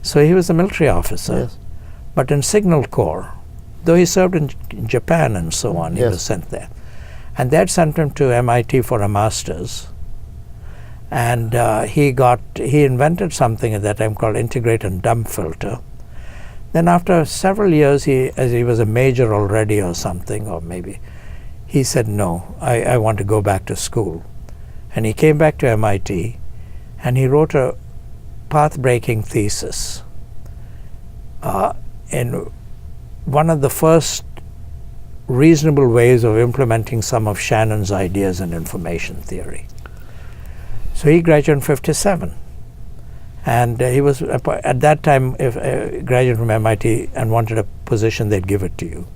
So he was a military officer, Yes. but in Signal Corps. Though he served in Japan and so on, he Yes. was sent there. And they had sent him to MIT for a master's. And he invented something at that time called integrate and dump filter. Then after several years, as he was a major already or something, or maybe, he said, no, I want to go back to school. And he came back to MIT, and he wrote a path-breaking thesis in one of the first reasonable ways of implementing some of Shannon's ideas in information theory. So he graduated in 57. And he was, at that time, if a graduate from MIT and wanted a position, they'd give it to you.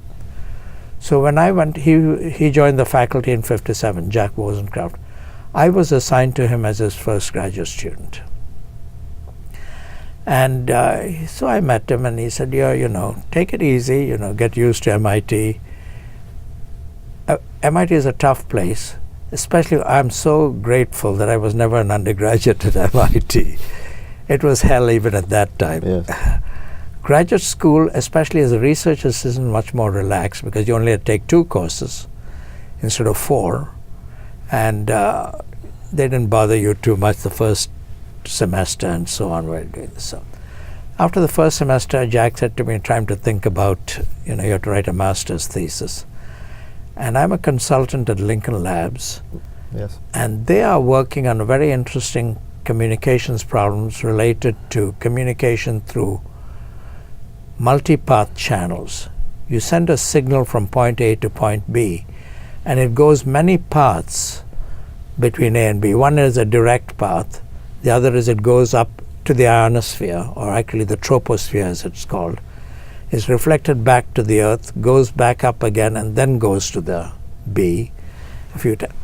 So when I went, he joined the faculty in 57, Jack Wozencraft. I was assigned to him as his first graduate student. And so I met him, and he said, yeah, take it easy, get used to MIT. MIT is a tough place. especially I'm so grateful that I was never an undergraduate at MIT. It was hell even at that time. Yes. Graduate school, especially as a research assistant, much more relaxed because you only had to take 2 courses instead of 4. And they didn't bother you too much the first semester and so on while doing this. So after the first semester, Jack said to me, time to think about, you have to write a master's thesis. And I'm a consultant at Lincoln Labs. Yes. And they are working on very interesting communications problems related to communication through multipath channels. You send a signal from point A to point B, and it goes many paths between A and B. One is a direct path. The other is it goes up to the ionosphere, or actually the troposphere as it's called. Is reflected back to the Earth, goes back up again, and then goes to the B a few times.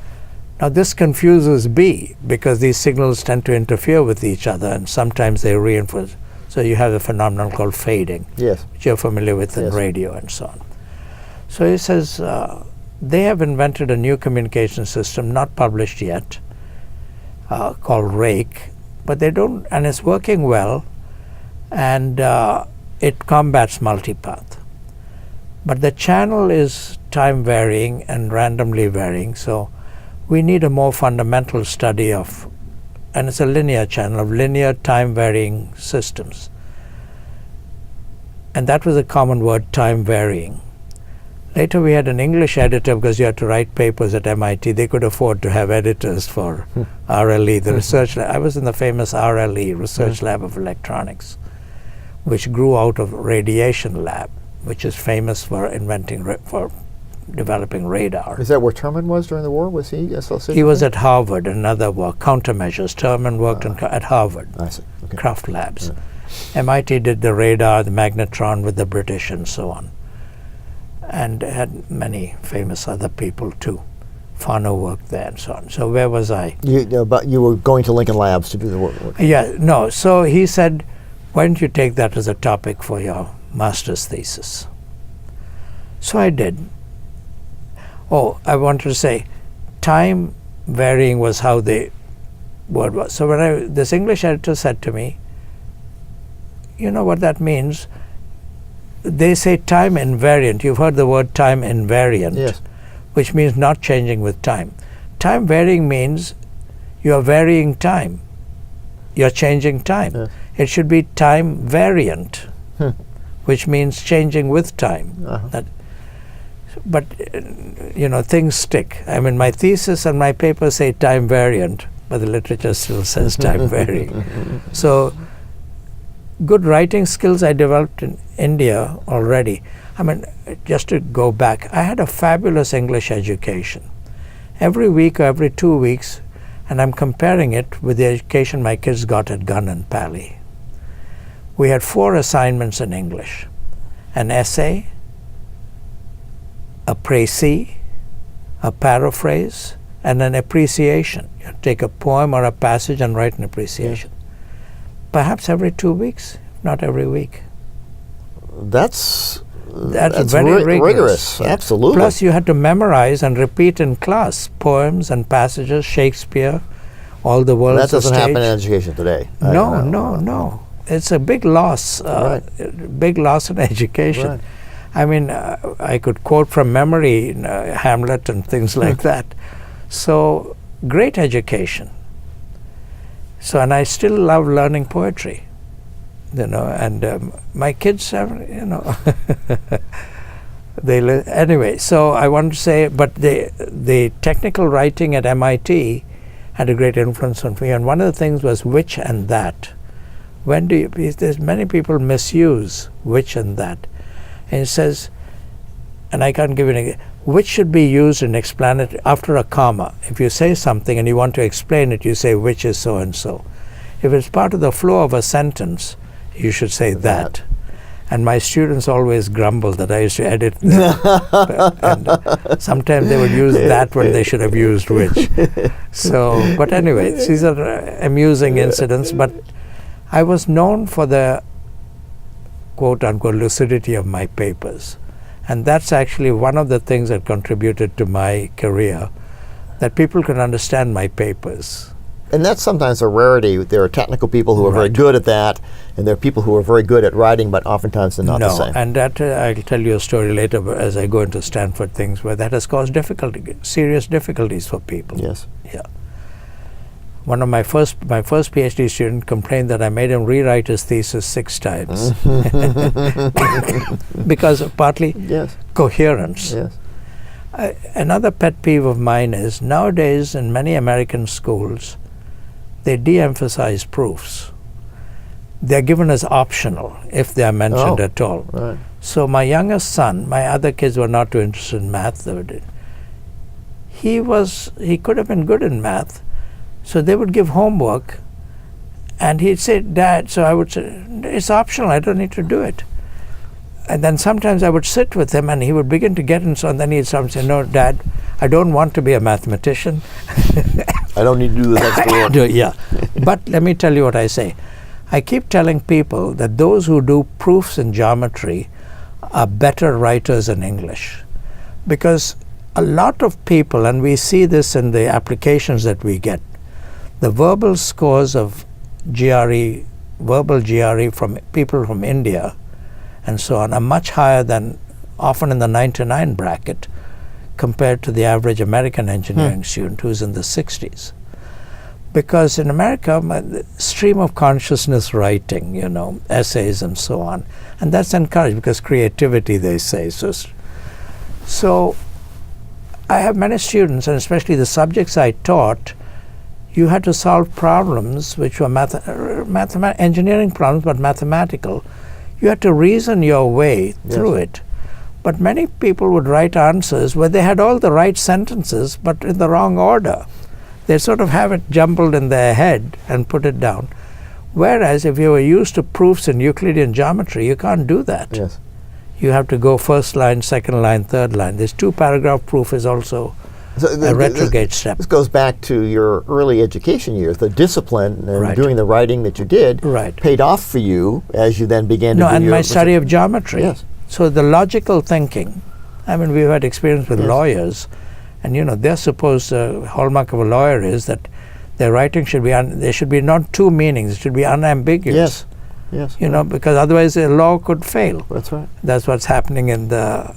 Now this confuses B because these signals tend to interfere with each other, and sometimes they reinforce. So you have a phenomenon called fading, Yes. which you're familiar with in Yes. radio and so on. So he says they have invented a new communication system, not published yet, called Rake, but they don't, and it's working well, and it combats multipath. But the channel is time varying and randomly varying, so we need a more fundamental study of, and it's a linear channel of linear time varying systems. And that was a common word, time varying. Later we had an English editor because you had to write papers at MIT. They could afford to have editors for RLE, the research lab. I was in the famous RLE, Research Lab of Electronics, which grew out of Radiation Lab, which is famous for for developing radar. Is that where Terman was during the war? Was he associated? He was with at Harvard, another work, countermeasures. Terman worked at Harvard, that? I see. Okay. Kraft labs. MIT did the radar, the magnetron with the British and so on. And had many famous other people too. Fano worked there and so on. So where was I? But you were going to Lincoln Labs to do the work. Yeah, no. So he said, why don't you take that as a topic for your master's thesis? So I did. Oh, I wanted to say, time varying was how the word was. So when this English editor said to me, you know what that means? They say time invariant. You've heard the word time invariant, Yes. which means not changing with time. Time varying means you are varying time. You're changing time. Yes. It should be time variant, which means changing with time. Uh-huh. But things stick. I mean, my thesis and my paper say time variant, but the literature still says time varying. So good writing skills I developed in India already. I mean, just to go back, I had a fabulous English education. Every week or every 2 weeks, and I'm comparing it with the education my kids got at Gunn and Pally. We had 4 assignments in English: an essay, a précis, a paraphrase, and an appreciation. You take a poem or a passage and write an appreciation. Perhaps every 2 weeks, not every week. That's very rigorous. Yeah. Absolutely. Plus you had to memorize and repeat in class poems and passages, Shakespeare, all the world's that doesn't stage. happen in education today. No. It's a big loss, Right. big loss in education. Right. I mean, I could quote from memory Hamlet and things like that. So, great education. So, and I still love learning poetry, and my kids have, anyway, so I want to say, but the technical writing at MIT had a great influence on me, and one of the things was which and that. There's many people misuse which and that. And it says, and I can't give it, which should be used in explanatory after a comma. If you say something and you want to explain it, you say which is so and so. If it's part of the flow of a sentence, you should say that. And my students always grumble that I used to edit and sometimes they would use that when they should have used which. So, but anyway, these are amusing incidents, but I was known for the quote-unquote lucidity of my papers. And that's actually one of the things that contributed to my career. that people can understand my papers. And that's sometimes a rarity. There are technical people who are very good at that, and there are people who are very good at writing, but oftentimes they're not the same. And that I'll tell you a story later as I go into Stanford things where that has caused serious difficulties for people. Yes. Yeah. One of my first PhD student complained that I made him rewrite his thesis 6 times because of partly coherence. Yes. Another pet peeve of mine is nowadays in many American schools, they de-emphasize proofs. They're given as optional if they are mentioned at all. Right. So my youngest son, my other kids were not too interested in math. He could have been good in math. So they would give homework and he'd say, Dad, so I would say, it's optional, I don't need to do it. And then sometimes I would sit with him and he would begin to get and so, and then he'd say, no, Dad, I don't want to be a mathematician. I don't need to do the extra work. Yeah. But let me tell you what I say. I keep telling people that those who do proofs in geometry are better writers in English. Because a lot of people, and we see this in the applications that we get, the verbal scores of verbal GRE from people from India and so on are much higher than often in the 99 bracket compared to the average American engineering student who's in the 60s. Because in America, stream of consciousness writing, essays and so on, and that's encouraged because creativity, they say. So I have many students, and especially the subjects I taught, you had to solve problems which were engineering problems, but mathematical. You had to reason your way through it. But many people would write answers where they had all the right sentences, but in the wrong order. They sort of have it jumbled in their head and put it down. Whereas if you were used to proofs in Euclidean geometry, you can't do that. Yes. You have to go first line, second line, third line. This 2-paragraph proof is also a retrograde step. This goes back to your early education years. The discipline and doing the writing that you did paid off for you as you then began to do and my study of geometry. Yes. So the logical thinking, I mean, we've had experience with lawyers, and they're supposed, the hallmark of a lawyer is that their writing should be, there should be not two meanings, it should be unambiguous. Yes. Because otherwise the law could fail. That's right. That's what's happening in the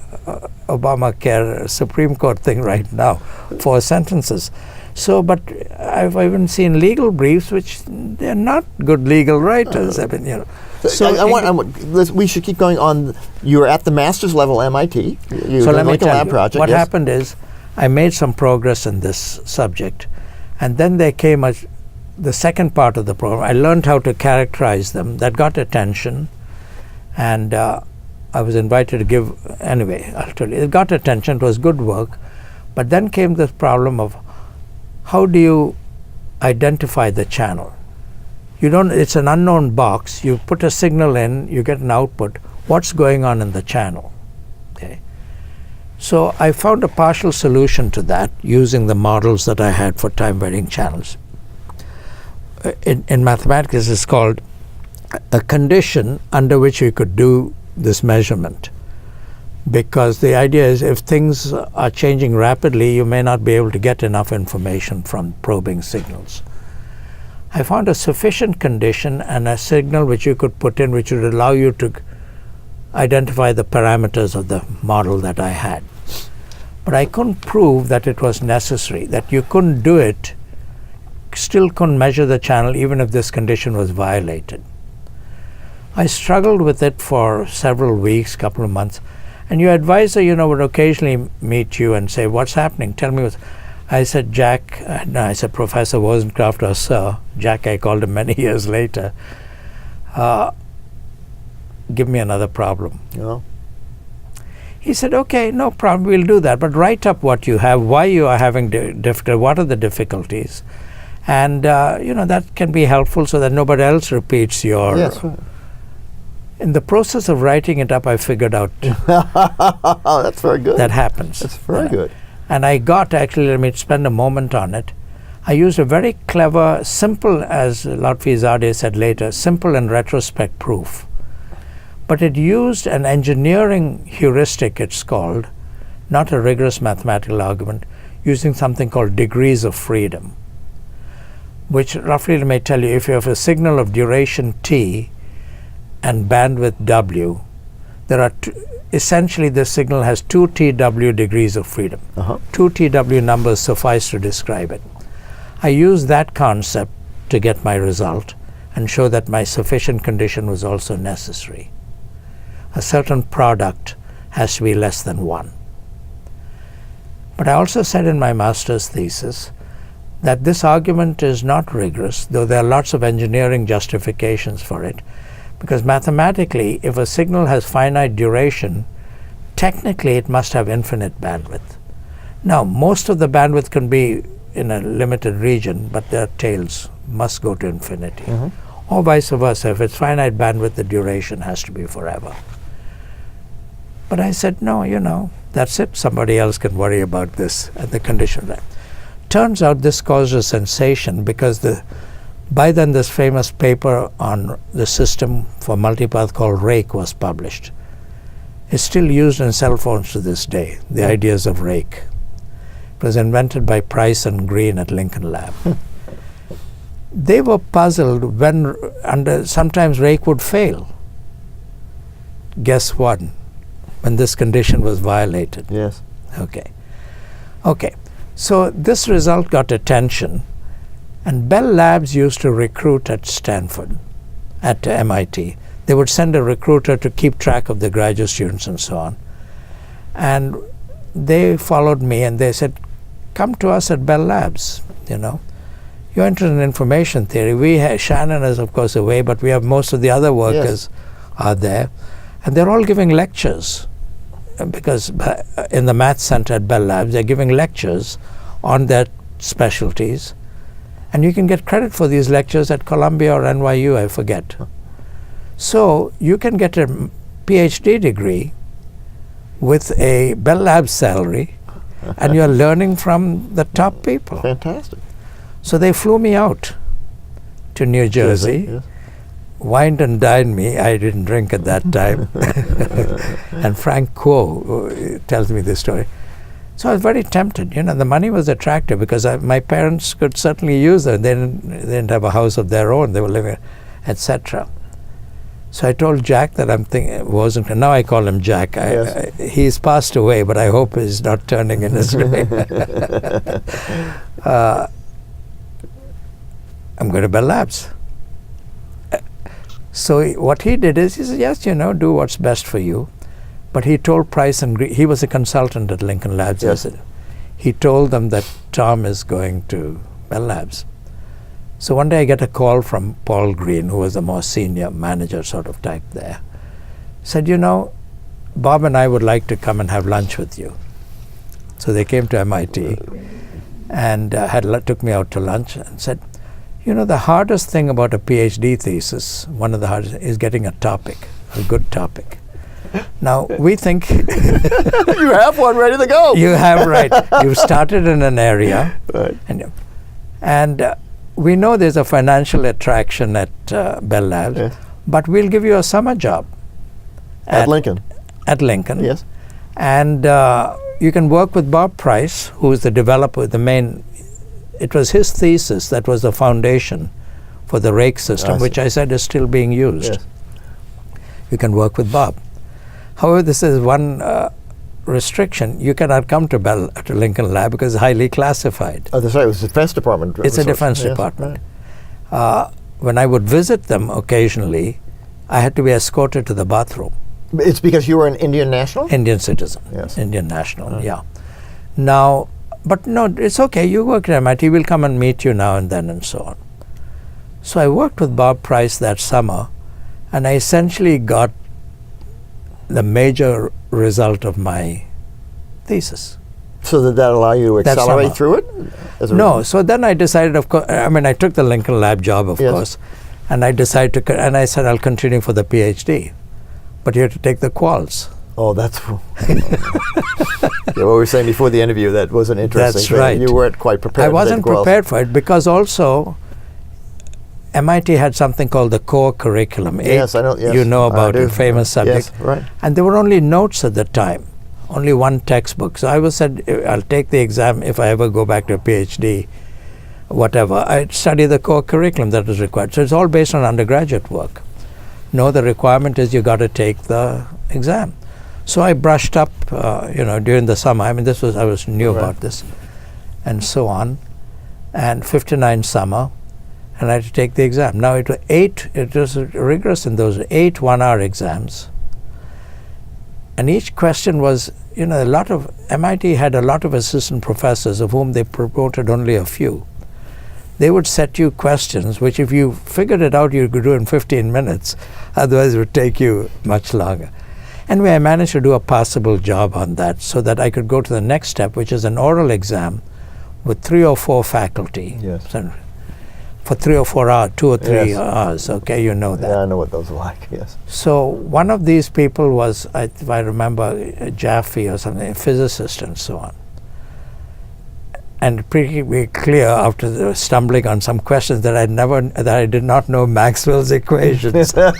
Obamacare Supreme Court thing right now, 4 sentences. So, but I've even seen legal briefs which they're not good legal writers. I mean, we should keep going on. You were at the master's level MIT. So let me tell lab you, project. what happened is I made some progress in this subject, and then there came the second part of the program. I learned how to characterize them. That got attention, and I was invited to give, anyway, I'll tell you, it got attention, it was good work, but then came this problem of how do you identify the channel? It's an unknown box, you put a signal in, you get an output, what's going on in the channel? Okay. So I found a partial solution to that using the models that I had for time varying channels. In mathematics, it's called a condition under which you could do this measurement. Because the idea is if things are changing rapidly, you may not be able to get enough information from probing signals. I found a sufficient condition and a signal which you could put in which would allow you to identify the parameters of the model that I had. But I couldn't prove that it was necessary, that you couldn't do it, still couldn't measure the channel even if this condition was violated. I struggled with it for several weeks, couple of months, and your advisor, would occasionally meet you and say, what's happening? Tell me what's... I said, Jack, no, I said, Professor Wozencraft or Sir, Jack I called him many years later, give me another problem. He said, okay, no problem, we'll do that, but write up what you have, why you are having difficulty, what are the difficulties, and that can be helpful so that nobody else repeats your... Yes, right. In the process of writing it up, I figured out that's very good. That happens. That's very good. And I got, actually, let me spend a moment on it. I used a very clever, simple, as Lotfi said later, simple and retrospect proof. But it used an engineering heuristic, it's called, not a rigorous mathematical argument, using something called degrees of freedom, which roughly may tell you if you have a signal of duration T and bandwidth W, there are essentially the signal has 2 TW degrees of freedom. 2 TW numbers suffice to describe it. I used that concept to get my result and show that my sufficient condition was also necessary. A certain product has to be less than 1. But I also said in my master's thesis that this argument is not rigorous, though there are lots of engineering justifications for it, because mathematically, if a signal has finite duration, technically it must have infinite bandwidth. Now, most of the bandwidth can be in a limited region, but their tails must go to infinity. Or vice versa. If it's finite bandwidth, the duration has to be forever. But I said, no, that's it. Somebody else can worry about this and the condition. Turns out this caused a sensation because by then this famous paper on the system for multipath called Rake was published. It's still used in cell phones to this day, the ideas of Rake. It was invented by Price and Green at Lincoln Lab. They were puzzled when sometimes Rake would fail. Guess what? When this condition was violated. Yes. Okay. So this result got attention, and Bell Labs used to recruit at Stanford, at MIT. They would send a recruiter to keep track of the graduate students and so on. And they followed me and they said, come to us at Bell Labs, You're interested in information theory. Shannon is of course away, but we have most of the other workers are there. And they're all giving lectures, because in the Math Center at Bell Labs, they're giving lectures on their specialties. And you can get credit for these lectures at Columbia or NYU, I forget. So you can get a PhD degree with a Bell Labs salary, and you're learning from the top people. Fantastic. So they flew me out to New Jersey. Yes. Wined and dined me. I didn't drink at that time. And Frank Kuo tells me this story. So I was very tempted. The money was attractive because my parents could certainly use it. They didn't have a house of their own. They were living, etc. So I told Jack that now I call him Jack. He's passed away, but I hope he's not turning in his grave. I'm going to Bell Labs. So what he did is, he said, yes, do what's best for you. But he told Price and Green, he was a consultant at Lincoln Labs. Yes. He told them that Tom is going to Bell Labs. So one day I get a call from Paul Green, who was the more senior manager sort of type there. Said, Bob and I would like to come and have lunch with you. So they came to MIT and took me out to lunch and said, the hardest thing about a PhD thesis, one of the hardest, is getting a topic, a good topic. Now, we think... You have one ready to go. You have, right. You've started in an area. Right. And we know there's a financial attraction at Bell Labs, but we'll give you a summer job. At Lincoln. At Lincoln. Yes. And you can work with Bob Price, who is the developer, it was his thesis that was the foundation for the Rake system, which I said is still being used. Yes. You can work with Bob. However, this is one restriction. You cannot come to Lincoln Lab because it's highly classified. Oh, that's right. It was the Defense Department. It's a Defense Department. Right. When I would visit them occasionally, I had to be escorted to the bathroom. It's because you were an Indian national? Indian citizen. Yes. Indian national, yeah. Now, but no, it's okay. You work at MIT. We'll come and meet you now and then and so on. So I worked with Bob Price that summer, and I essentially got the major result of my thesis. So did that allow you to accelerate through it? No. So then I decided, of course, I took the Lincoln Lab job, of course, and I decided and I said I'll continue for the PhD. But you have to take the quals. Oh, that's what we were saying before the interview. That was an interesting thing. Right. You weren't quite prepared. I wasn't prepared for it because also MIT had something called the core curriculum. Yes, I know. Yes, you know about it, famous subject. Yes, right. And there were only notes at the time only one textbook. So I was said, I'll take the exam if I ever go back to a PhD, whatever. I'd study the core curriculum that was required. So it's all based on undergraduate work. No, the requirement is you got to take the exam. So I brushed up, during the summer. I mean, I was new about this, and so on. And 59 summer, and I had to take the exam. Now it was rigorous in those 8 1-hour exams. And each question was, MIT had a lot of assistant professors of whom they promoted only a few. They would set you questions, which if you figured it out, you could do in 15 minutes. Otherwise, it would take you much longer. Anyway, I managed to do a passable job on that so that I could go to the next step, which is an oral exam with 3 or 4 faculty. Yes. So for 3 or 4 hours, 2 or 3 hours, okay, you know that. Yeah, I know what those are like, yes. So one of these people was, if I remember, Jaffe or something, a physicist and so on. And pretty clear after stumbling on some questions that I did not know Maxwell's equations. That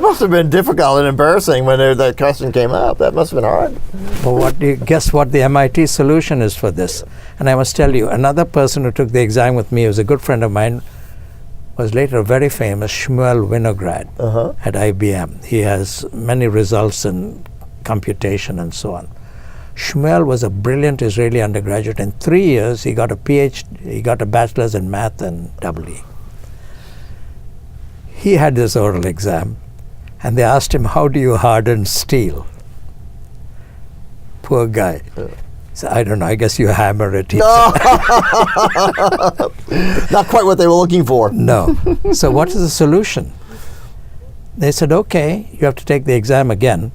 must have been difficult and embarrassing when that question came up. That must have been hard. But guess what the MIT solution is for this? And I must tell you, another person who took the exam with me, who was a good friend of mine, was later a very famous Shmuel Winograd at IBM. He has many results in computation and so on. Shmuel was a brilliant Israeli undergraduate. In 3 years, he got a PhD. He got a bachelor's in math and EE. He had this oral exam, and they asked him, "How do you harden steel?" Poor guy. He said, "I don't know. I guess you hammer it." No. Not quite what they were looking for. No. So what is the solution? They said, "Okay, you have to take the exam again,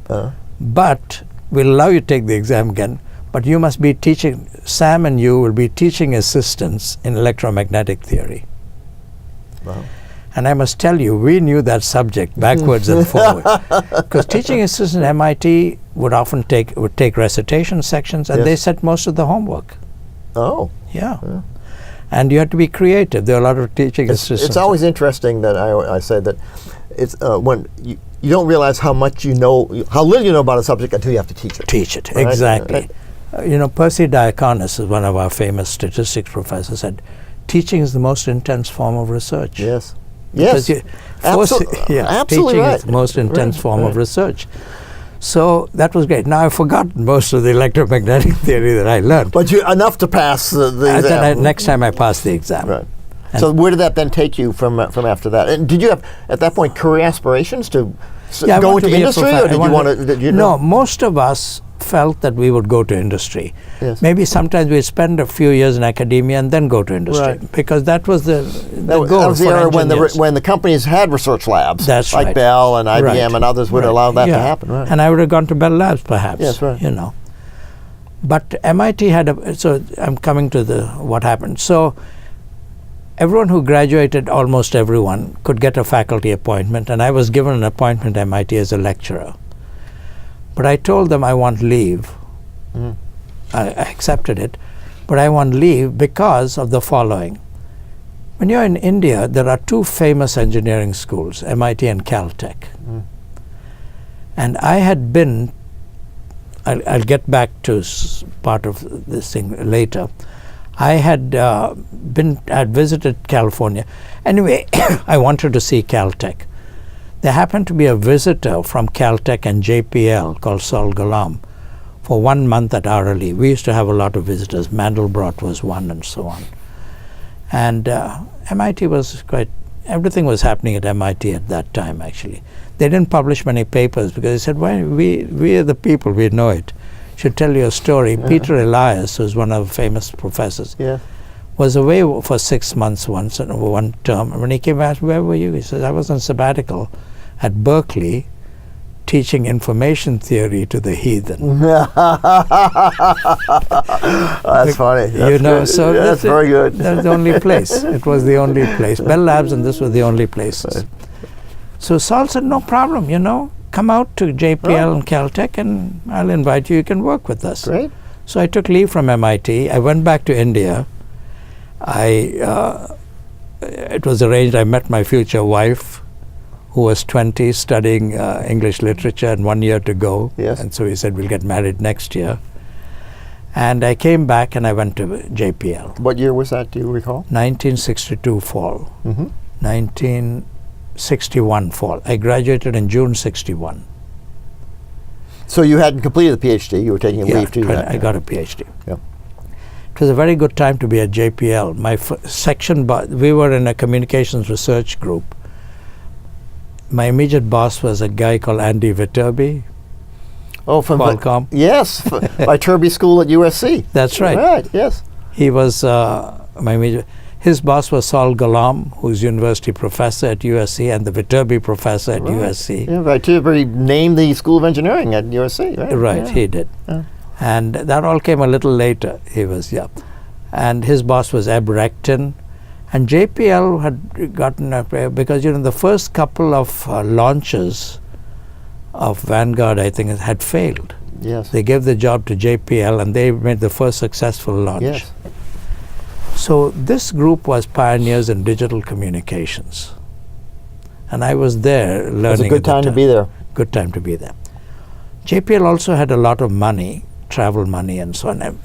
but we'll allow you to take the exam again, but you must be teaching, Sam and you will be teaching assistants in electromagnetic theory." Wow. And I must tell you, we knew that subject backwards and forward. Because teaching assistants at MIT would often take recitation sections, and they set most of the homework. Oh. Yeah. And you had to be creative. There are a lot of teaching assistants. It's always interesting that I say that it's when you don't realize how much you know, how little you know about a subject until you have to teach it. Teach it, right? exactly. Percy Diaconis, is one of our famous statistics professors, said, teaching is the most intense form of research. Yes. Because Yes. absolutely teaching right. is the most intense form of research. So that was great. Now I've forgotten most of the electromagnetic theory that I learned. But enough to pass the exam. Then next time I passed the exam. Right. So where did that then take you from after that? And did you have at that point career aspirations to go into industry, or did you want to? No, most of us felt that we would go to industry. Yes. Maybe sometimes we'd spend a few years in academia and then go to industry, because that was the goal. That was the era engineers. when the companies had research labs. That's like right. Bell and IBM and others would allow that to happen. Right. And I would have gone to Bell Labs perhaps. Yes, right. But MIT had so I'm coming to what happened. So everyone who graduated, almost everyone, could get a faculty appointment, and I was given an appointment at MIT as a lecturer. But I told them I want leave. I accepted it, but I want leave because of the following. When you're in India, there are 2 famous engineering schools, MIT and Caltech. And I had been, I'll get back to part of this thing later. I had visited California. Anyway, I wanted to see Caltech. There happened to be a visitor from Caltech and JPL called Saul Ghulam for 1 month at our leave. We used to have a lot of visitors. Mandelbrot was one, and so on. And MIT was everything was happening at MIT at that time, actually. They didn't publish many papers because they said, "Why, we are the people, we know it." Should tell you a story. Peter Elias, who's one of the famous professors, was away for 6 months once, one term. And when he came back, "Where were you?" He says, "I was on sabbatical at Berkeley teaching information theory to the heathen." That's funny. That's So that's very good. That's the only place. It was the only place. Bell Labs and this were the only places. Right. So Saul said, "No problem, come out to JPL and Caltech and I'll invite you. You can work with us." Great. So I took leave from MIT. I went back to India. It was arranged. I met my future wife, who was 20 studying English literature and 1 year to go. Yes. And so he said, we'll get married next year. And I came back and I went to JPL. What year was that, do you recall? 1962 fall. 1961 fall. I graduated in June 61. So you hadn't completed the PhD, you were taking a leave to do that. I got a PhD. Yeah. It was a very good time to be at JPL. My section, we were in a communications research group. My immediate boss was a guy called Andy Viterbi. Oh, from Qualcomm. Yes, by Turby School at USC. That's right. Right, yes. He was my immediate. His boss was Saul Galam, who's university professor at USC and the Viterbi professor at USC. Yeah, right. Viterbi named the School of Engineering at USC, right? Right, yeah. he did. Yeah. And that all came a little later. He was, And his boss was Eb Recton. And JPL had gotten because, the first couple of launches of Vanguard, I think, had failed. Yes. They gave the job to JPL and they made the first successful launch. Yes. So this group was pioneers in digital communications. And I was there learning. It was a good time to be there. Good time to be there. JPL also had a lot of money, travel money and so on.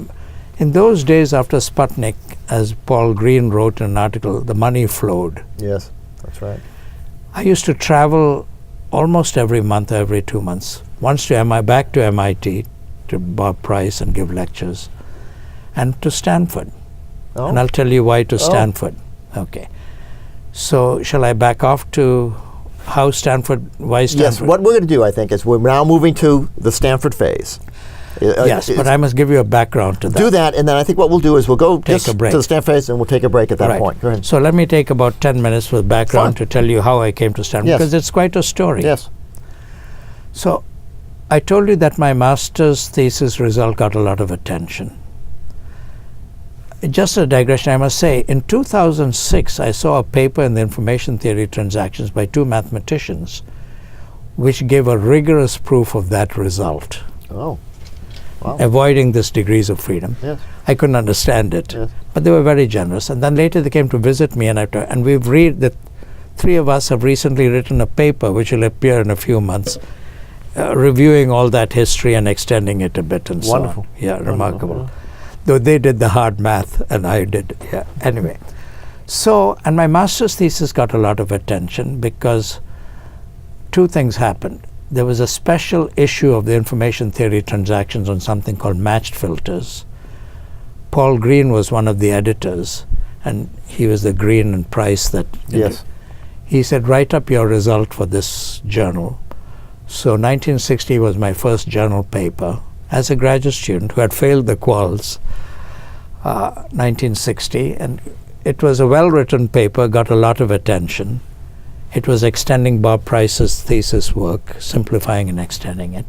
In those days after Sputnik, as Paul Green wrote in an article, the money flowed. Yes, that's right. I used to travel almost every month, every 2 months. Once to back to MIT, to Bob Price and give lectures, and to Stanford. Oh. And I'll tell you why to Stanford. Okay. So shall I back off to why Stanford? Yes, what we're going to do, I think, is we're now moving to the Stanford phase. Yes, but I must give you a background to that. Do that, and then I think what we'll do is we'll go Take a break. to the Stanford phase, and we'll take a break at that point. Go ahead. So let me take about 10 minutes for background to tell you how I came to Stanford, because it's quite a story. Yes. So I told you that my master's thesis result got a lot of attention. Just a digression, I must say, in 2006, I saw a paper in the Information Theory Transactions by two mathematicians, which gave a rigorous proof of that result. Oh. Wow. Avoiding this degrees of freedom. Yes. I couldn't understand it, but they were very generous. And then later they came to visit me, and the three of us have recently written a paper which will appear in a few months, reviewing all that history and extending it a bit and Wonderful. so on. Yeah, remarkable. Yeah. Though they did the hard math and I did. Yeah. Anyway, so and my master's thesis got a lot of attention because two things happened. There was a special issue of the Information Theory Transactions on something called matched filters. Paul Green was one of the editors, and he was the Green and Price that Yes. He said, write up your result for this journal. So 1960 was my first journal paper as a graduate student who had failed the quals, 1960. And it was a well-written paper, got a lot of attention. It was extending Bob Price's thesis work, simplifying and extending it.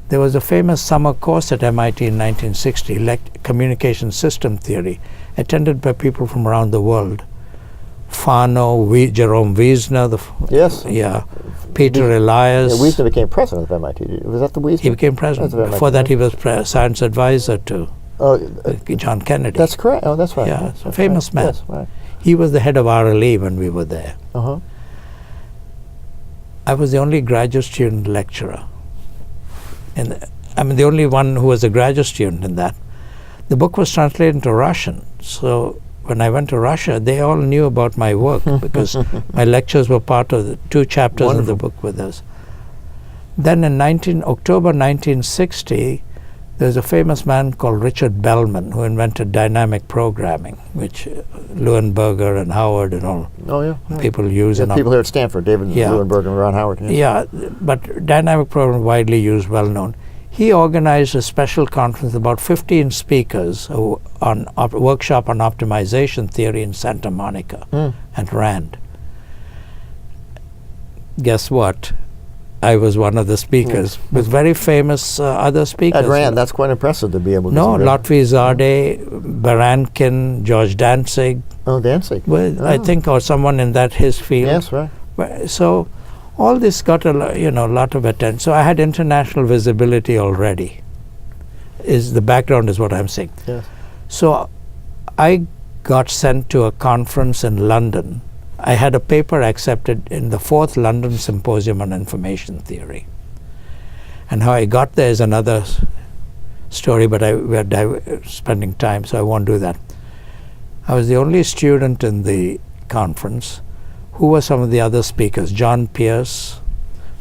There was a famous summer course at MIT in 1960, Communication System Theory, attended by people from around the world. Fano, Jerome Wiesner, Peter Elias. Yeah, Wiesner became president of MIT. Was that the Wiesner? He became president. Before that, he was science advisor to John Kennedy. That's correct. Oh, that's right. Yeah, that's a famous man. Yes, right. He was the head of RLE when we were there. Uh-huh. I was the only graduate student lecturer. The only one who was a graduate student in that. The book was translated into Russian. So when I went to Russia, they all knew about my work because my lectures were part of the two chapters of the book with us. Then in October 1960, there's a famous man called Richard Bellman who invented dynamic programming, which Leuenberger and Howard and all people use. And people here at Stanford, David Leuenberger and Ron Howard. Yes. Yeah, but dynamic programming widely used, well known. He organized a special conference, about 15 speakers, on a workshop on optimization theory in Santa Monica at RAND. Guess what? I was one of the speakers with very famous other speakers. At RAND, that's quite impressive to be able to. No, Lotfi Zadeh, Barankin, George Danzig. Oh, Danzig. Well, I think, or someone in his field. Yes, right. So all this got a lot of attention. So I had international visibility already. The background is what I'm saying. Yes. So I got sent to a conference in London I had a paper accepted in the 4th London Symposium on Information Theory. And how I got there is another story, but we are spending time, so I won't do that. I was the only student in the conference. Who were some of the other speakers? John Pierce,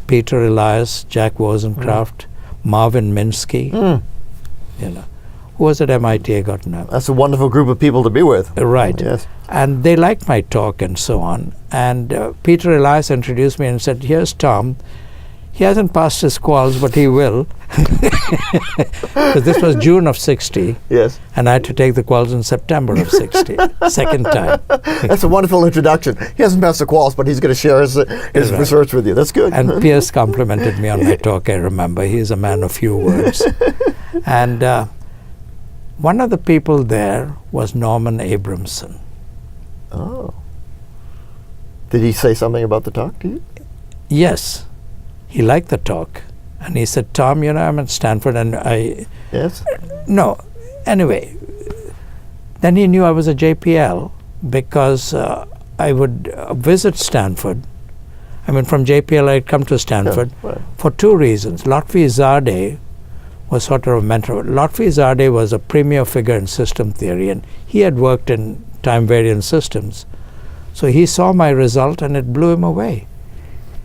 Peter Elias, Jack Wozencraft, Marvin Minsky. You know, who was at MIT? I got to know. That's a wonderful group of people to be with. Right. Yes. And they liked my talk and so on. And Peter Elias introduced me and said, "Here's Tom. He hasn't passed his quals, but he will." So this was June of 60. Yes. And I had to take the quals in September of 60. Second time. That's a wonderful introduction. He hasn't passed the quals, but he's going to share his Right. research with you. That's good. And Pierce complimented me on my talk, I remember. He's a man of few words. And one of the people there was Norman Abramson. Oh. Did he say something about the talk to you? Yes. He liked the talk. And he said, "Tom, you know, I'm at Stanford and I..." Yes. No. Anyway, then he knew I was a JPL because I would visit Stanford. I mean, from JPL I'd come to Stanford right. for 2 reasons. Lotfi Zadeh was sort of a mentor. Lotfi Zadeh was a premier figure in system theory, and he had worked in time-variant systems. So he saw my result and it blew him away.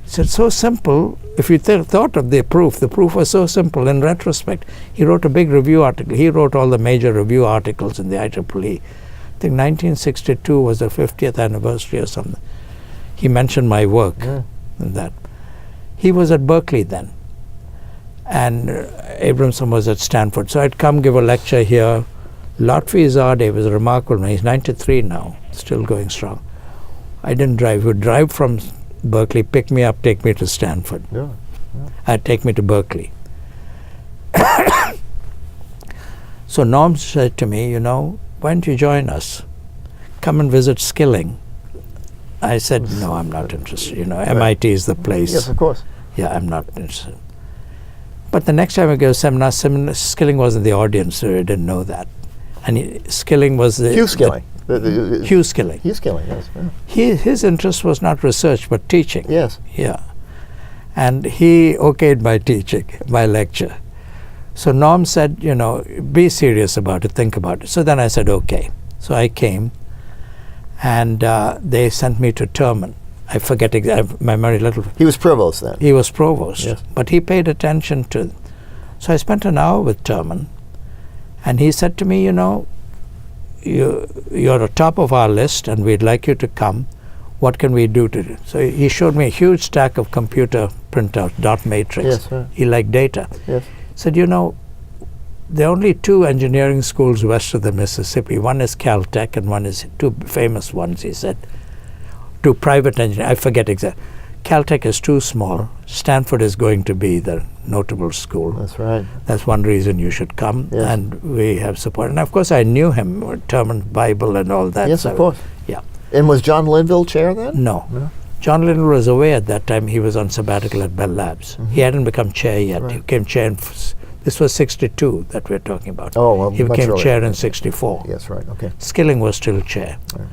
He said, "So simple. If you thought of the proof was so simple in retrospect." He wrote a big review article. He wrote all the major review articles in the IEEE. I think 1962 was the 50th anniversary or something. He mentioned my work in that. He was at Berkeley then. And Abramson was at Stanford. So I'd come give a lecture here. Lotfi Zadeh was a remarkable man. He's 93 now, still going strong. I didn't drive. He would drive from Berkeley, pick me up, take me to Stanford. Yeah. Take me to Berkeley. So Norm said to me, "You know, why don't you join us? Come and visit Skilling." I said, "No, I'm not interested. You know, MIT is the place." Yes, of course. Yeah, I'm not interested. But the next time I go to seminar, Skilling was in the audience, so I didn't know that. And Skilling was the... Hugh Skilling. Hugh Skilling. Hugh Skilling, yes. His interest was not research, but teaching. Yes. Yeah. And he okayed my teaching, my lecture. So Norm said, "You know, be serious about it, think about it." So then I said, okay. So I came, and they sent me to Terman. I forget exactly, my memory little. He was provost then. He was provost, yes. But he paid attention to. So I spent an hour with Terman, and he said to me, "You know, you're at top of our list, and we'd like you to come. What can we do to do?" So he showed me a huge stack of computer printout, dot matrix. Yes, right. He liked data. Yes. He said, "You know, there are only 2 engineering schools west of the Mississippi. One is Caltech, and one is 2 famous ones," he said. 2 private engineering, I forget exactly. Caltech is too small. Stanford is going to be the notable school. That's right. That's one reason you should come, yes. And we have support. And of course, I knew him, Terman's Bible and all that. Yes, so of course. Yeah. And was John Linville chair then? No. No. John Linville was away at that time. He was on sabbatical at Bell Labs. Mm-hmm. He hadn't become chair yet. Right. He became chair in, this was 62 that we're talking about. Oh, well, he much became earlier. chair in 64. Yes, right, okay. Skilling was still chair. Right.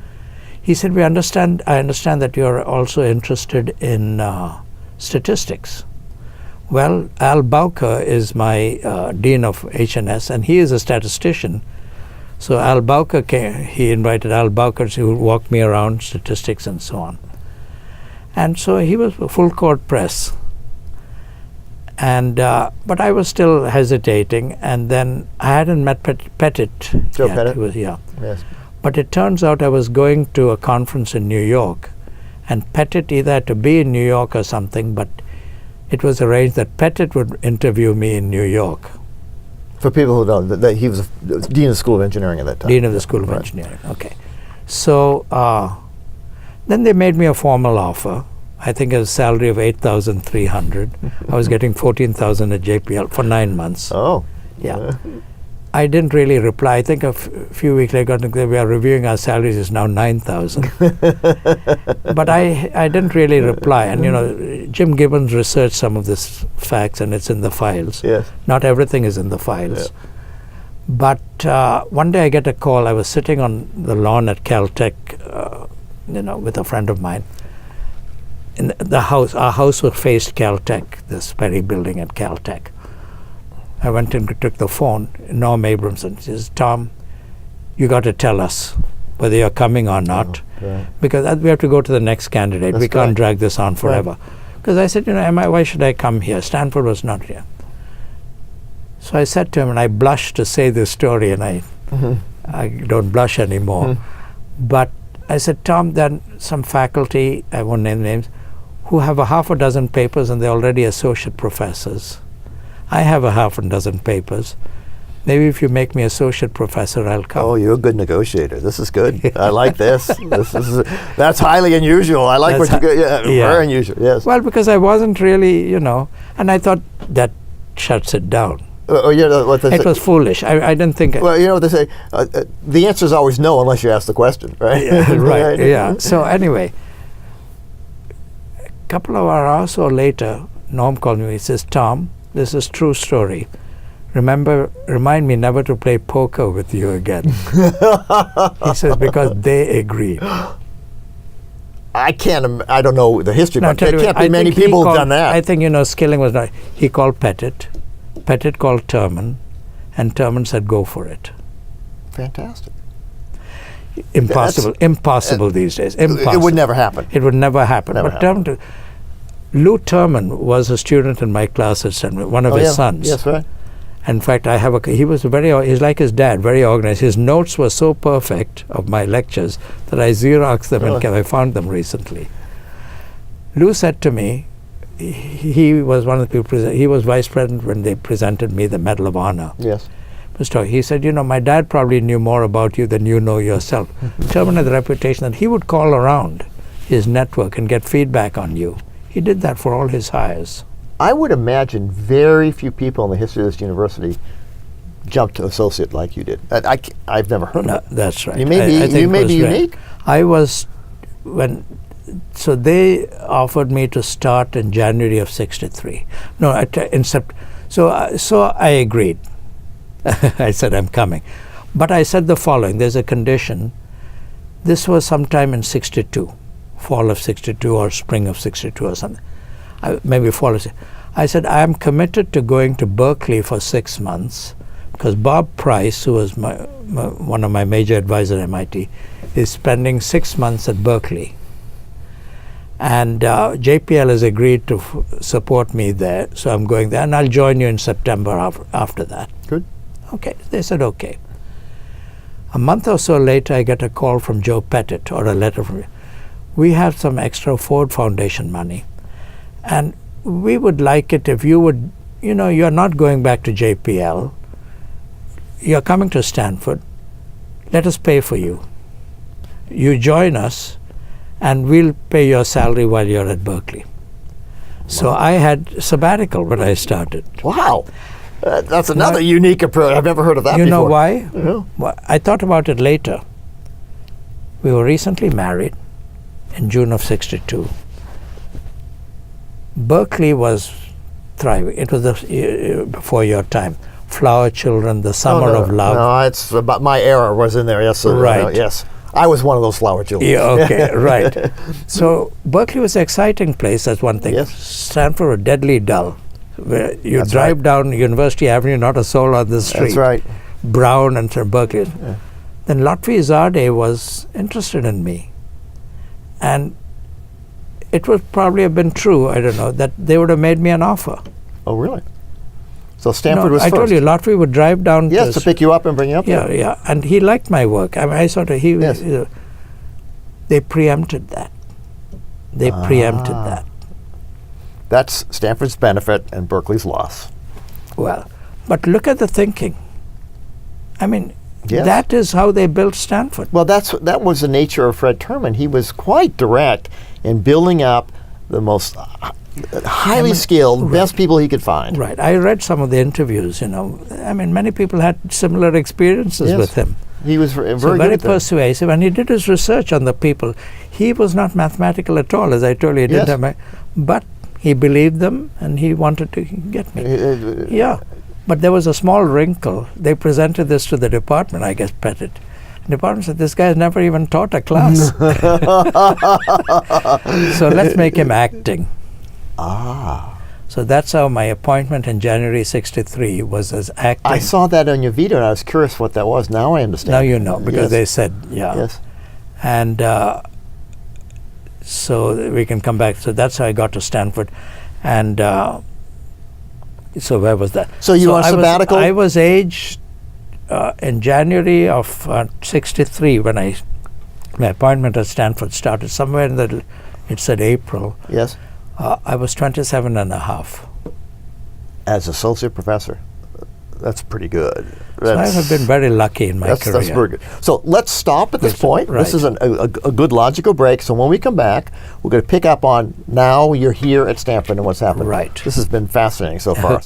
He said, I understand that you're also interested in statistics. Well, Al Bowker is my dean of HNS, and he is a statistician. So Al Bowker came, he invited Al Bowker to walk me around statistics and so on. And so he was full court press. And but I was still hesitating, and then I hadn't met Pettit Joe yet. Pettit? He was, yeah. Yes. But it turns out I was going to a conference in New York, and Pettit either had to be in New York or something, but it was arranged that Pettit would interview me in New York. For people who don't, that he was Dean of the School of Engineering at that time. Dean of the School of Right. Engineering, okay. So then they made me a formal offer. I think a salary of $8,300. I was getting $14,000 at JPL for 9 months. Oh. Yeah. I didn't really reply. I think a few weeks later, we are reviewing our salaries. It's now $9,000. But I didn't really reply. And you know, Jim Gibbons researched some of these facts, and it's in the files. Yes. Not everything is in the files. Yeah. But one day I get a call. I was sitting on the lawn at Caltech with a friend of mine. In the house, our house was faced Caltech, this very building at Caltech. I went and took the phone. Norm Abramson says, "Tom, you got to tell us whether you're coming or not, because we have to go to the next candidate. We can't drag this on forever." Because I said, why should I come here? Stanford was not here. So I said to him, and I blush to say this story, and I don't blush anymore. But I said, "Tom, there are some faculty, I won't name names, who have a half a dozen papers and they're already associate professors. I have a half a dozen papers. Maybe if you make me associate professor, I'll come." Oh, you're a good negotiator. This is good. I like this. That's highly unusual. I like what you do. Yeah, very unusual. Yes. Well, because I wasn't really, and I thought that shuts it down. What they It say. was foolish. I didn't think. Well, what they say. The answer is always no unless you ask the question, right? Yeah, right. Yeah. So anyway, a couple of hours or later, Norm called me. He says, "Tom, this is true story. Remind me never to play poker with you again." He says, because they agreed. I don't know the history, but there can't be many people who've done that. I think, Skilling was not. He called Pettit. Pettit called Terman, and Terman said, "Go for it." Fantastic. Impossible these days. Impossible. It would never happen. It would never happen. Never But happen. Lou Terman was a student in my class at Stanford, one of his sons. Yes, right. In fact, he's like his dad, very organized. His notes were so perfect of my lectures that I Xeroxed them and I found them recently. Lou said to me, he was one of the people, he was vice president when they presented me the Medal of Honor. Yes. He said, my dad probably knew more about you than you know yourself. Terman had the reputation that he would call around his network and get feedback on you. He did that for all his hires. I would imagine very few people in the history of this university jumped to associate like you did. I've never heard of it. That's right. You may be unique. So they offered me to start in January of '63. No, so I agreed. I said, "I'm coming." But I said the following, there's a condition. This was sometime in '62, fall of '62 or spring of '62 or something. Maybe fall of '62. I said, "I am committed to going to Berkeley for 6 months because Bob Price, who was one of my major advisors at MIT, is spending 6 months at Berkeley. And JPL has agreed to support me there, so I'm going there, and I'll join you in September after that." Good. Okay. They said, okay. A month or so later, I get a call from Joe Pettit, or a letter from him. "We have some extra Ford Foundation money, and we would like it if you would, you're not going back to JPL. You're coming to Stanford. Let us pay for you. You join us, and we'll pay your salary while you're at Berkeley." So I had sabbatical when I started. Wow. That's another unique approach. I've never heard of that before. You know why? No. Well, I thought about it later. We were recently married in June of '62. Berkeley was thriving. It was before your time. Flower Children, The Summer of Love. No, it's about my era was in there. Yes, Right. Yes, I was one of those flower children. Yeah, okay, right. So Berkeley was an exciting place. That's one thing. Yes. Stanford was deadly dull. Where you That's drive right. down University Avenue, not a soul on the street. That's right. Brown and Berkeley. Yeah. Then Lotfi Zade was interested in me, and it would probably have been true, I don't know, that they would have made me an offer. Oh, really? So Stanford was I first. told you, Lotfi would drive down. Yes, to pick you up and bring you up Yeah, there. yeah, and he liked my work. I mean, Yes. They preempted that. They preempted that. That's Stanford's benefit and Berkeley's loss. Well, but look at the thinking. I mean, Yes. that is how they built Stanford. Well, that was the nature of Fred Terman. He was quite direct in building up the most highly skilled, best people he could find. Right. I read some of the interviews, I mean, many people had similar experiences Yes. with him. He was very So good very at that. persuasive, and he did his research on the people. He was not mathematical at all, as I told you. He didn't Yes. but he believed them, and he wanted to get me. Yeah. But there was a small wrinkle. They presented this to the department, I guess, Pettit. department said, this guy's never even taught a class. So let's make him acting. So that's how my appointment in January 63 was as acting. I saw that on your video and I was curious what that was. Now I understand. Now you know, because Yes. they said, yeah. Yes. And so we can come back. So that's how I got to Stanford. And so where was that? So you were on sabbatical? I was aged in January of 63 when my appointment at Stanford started. Somewhere in the, it said April. Yes. I was 27 and a half. As associate professor. That's pretty good. So I have been very lucky in my career. That's very good. So let's stop at this point. Right. This is a good logical break. So when we come back, we're going to pick up on now you're here at Stanford and what's happened. Right. This has been fascinating so far.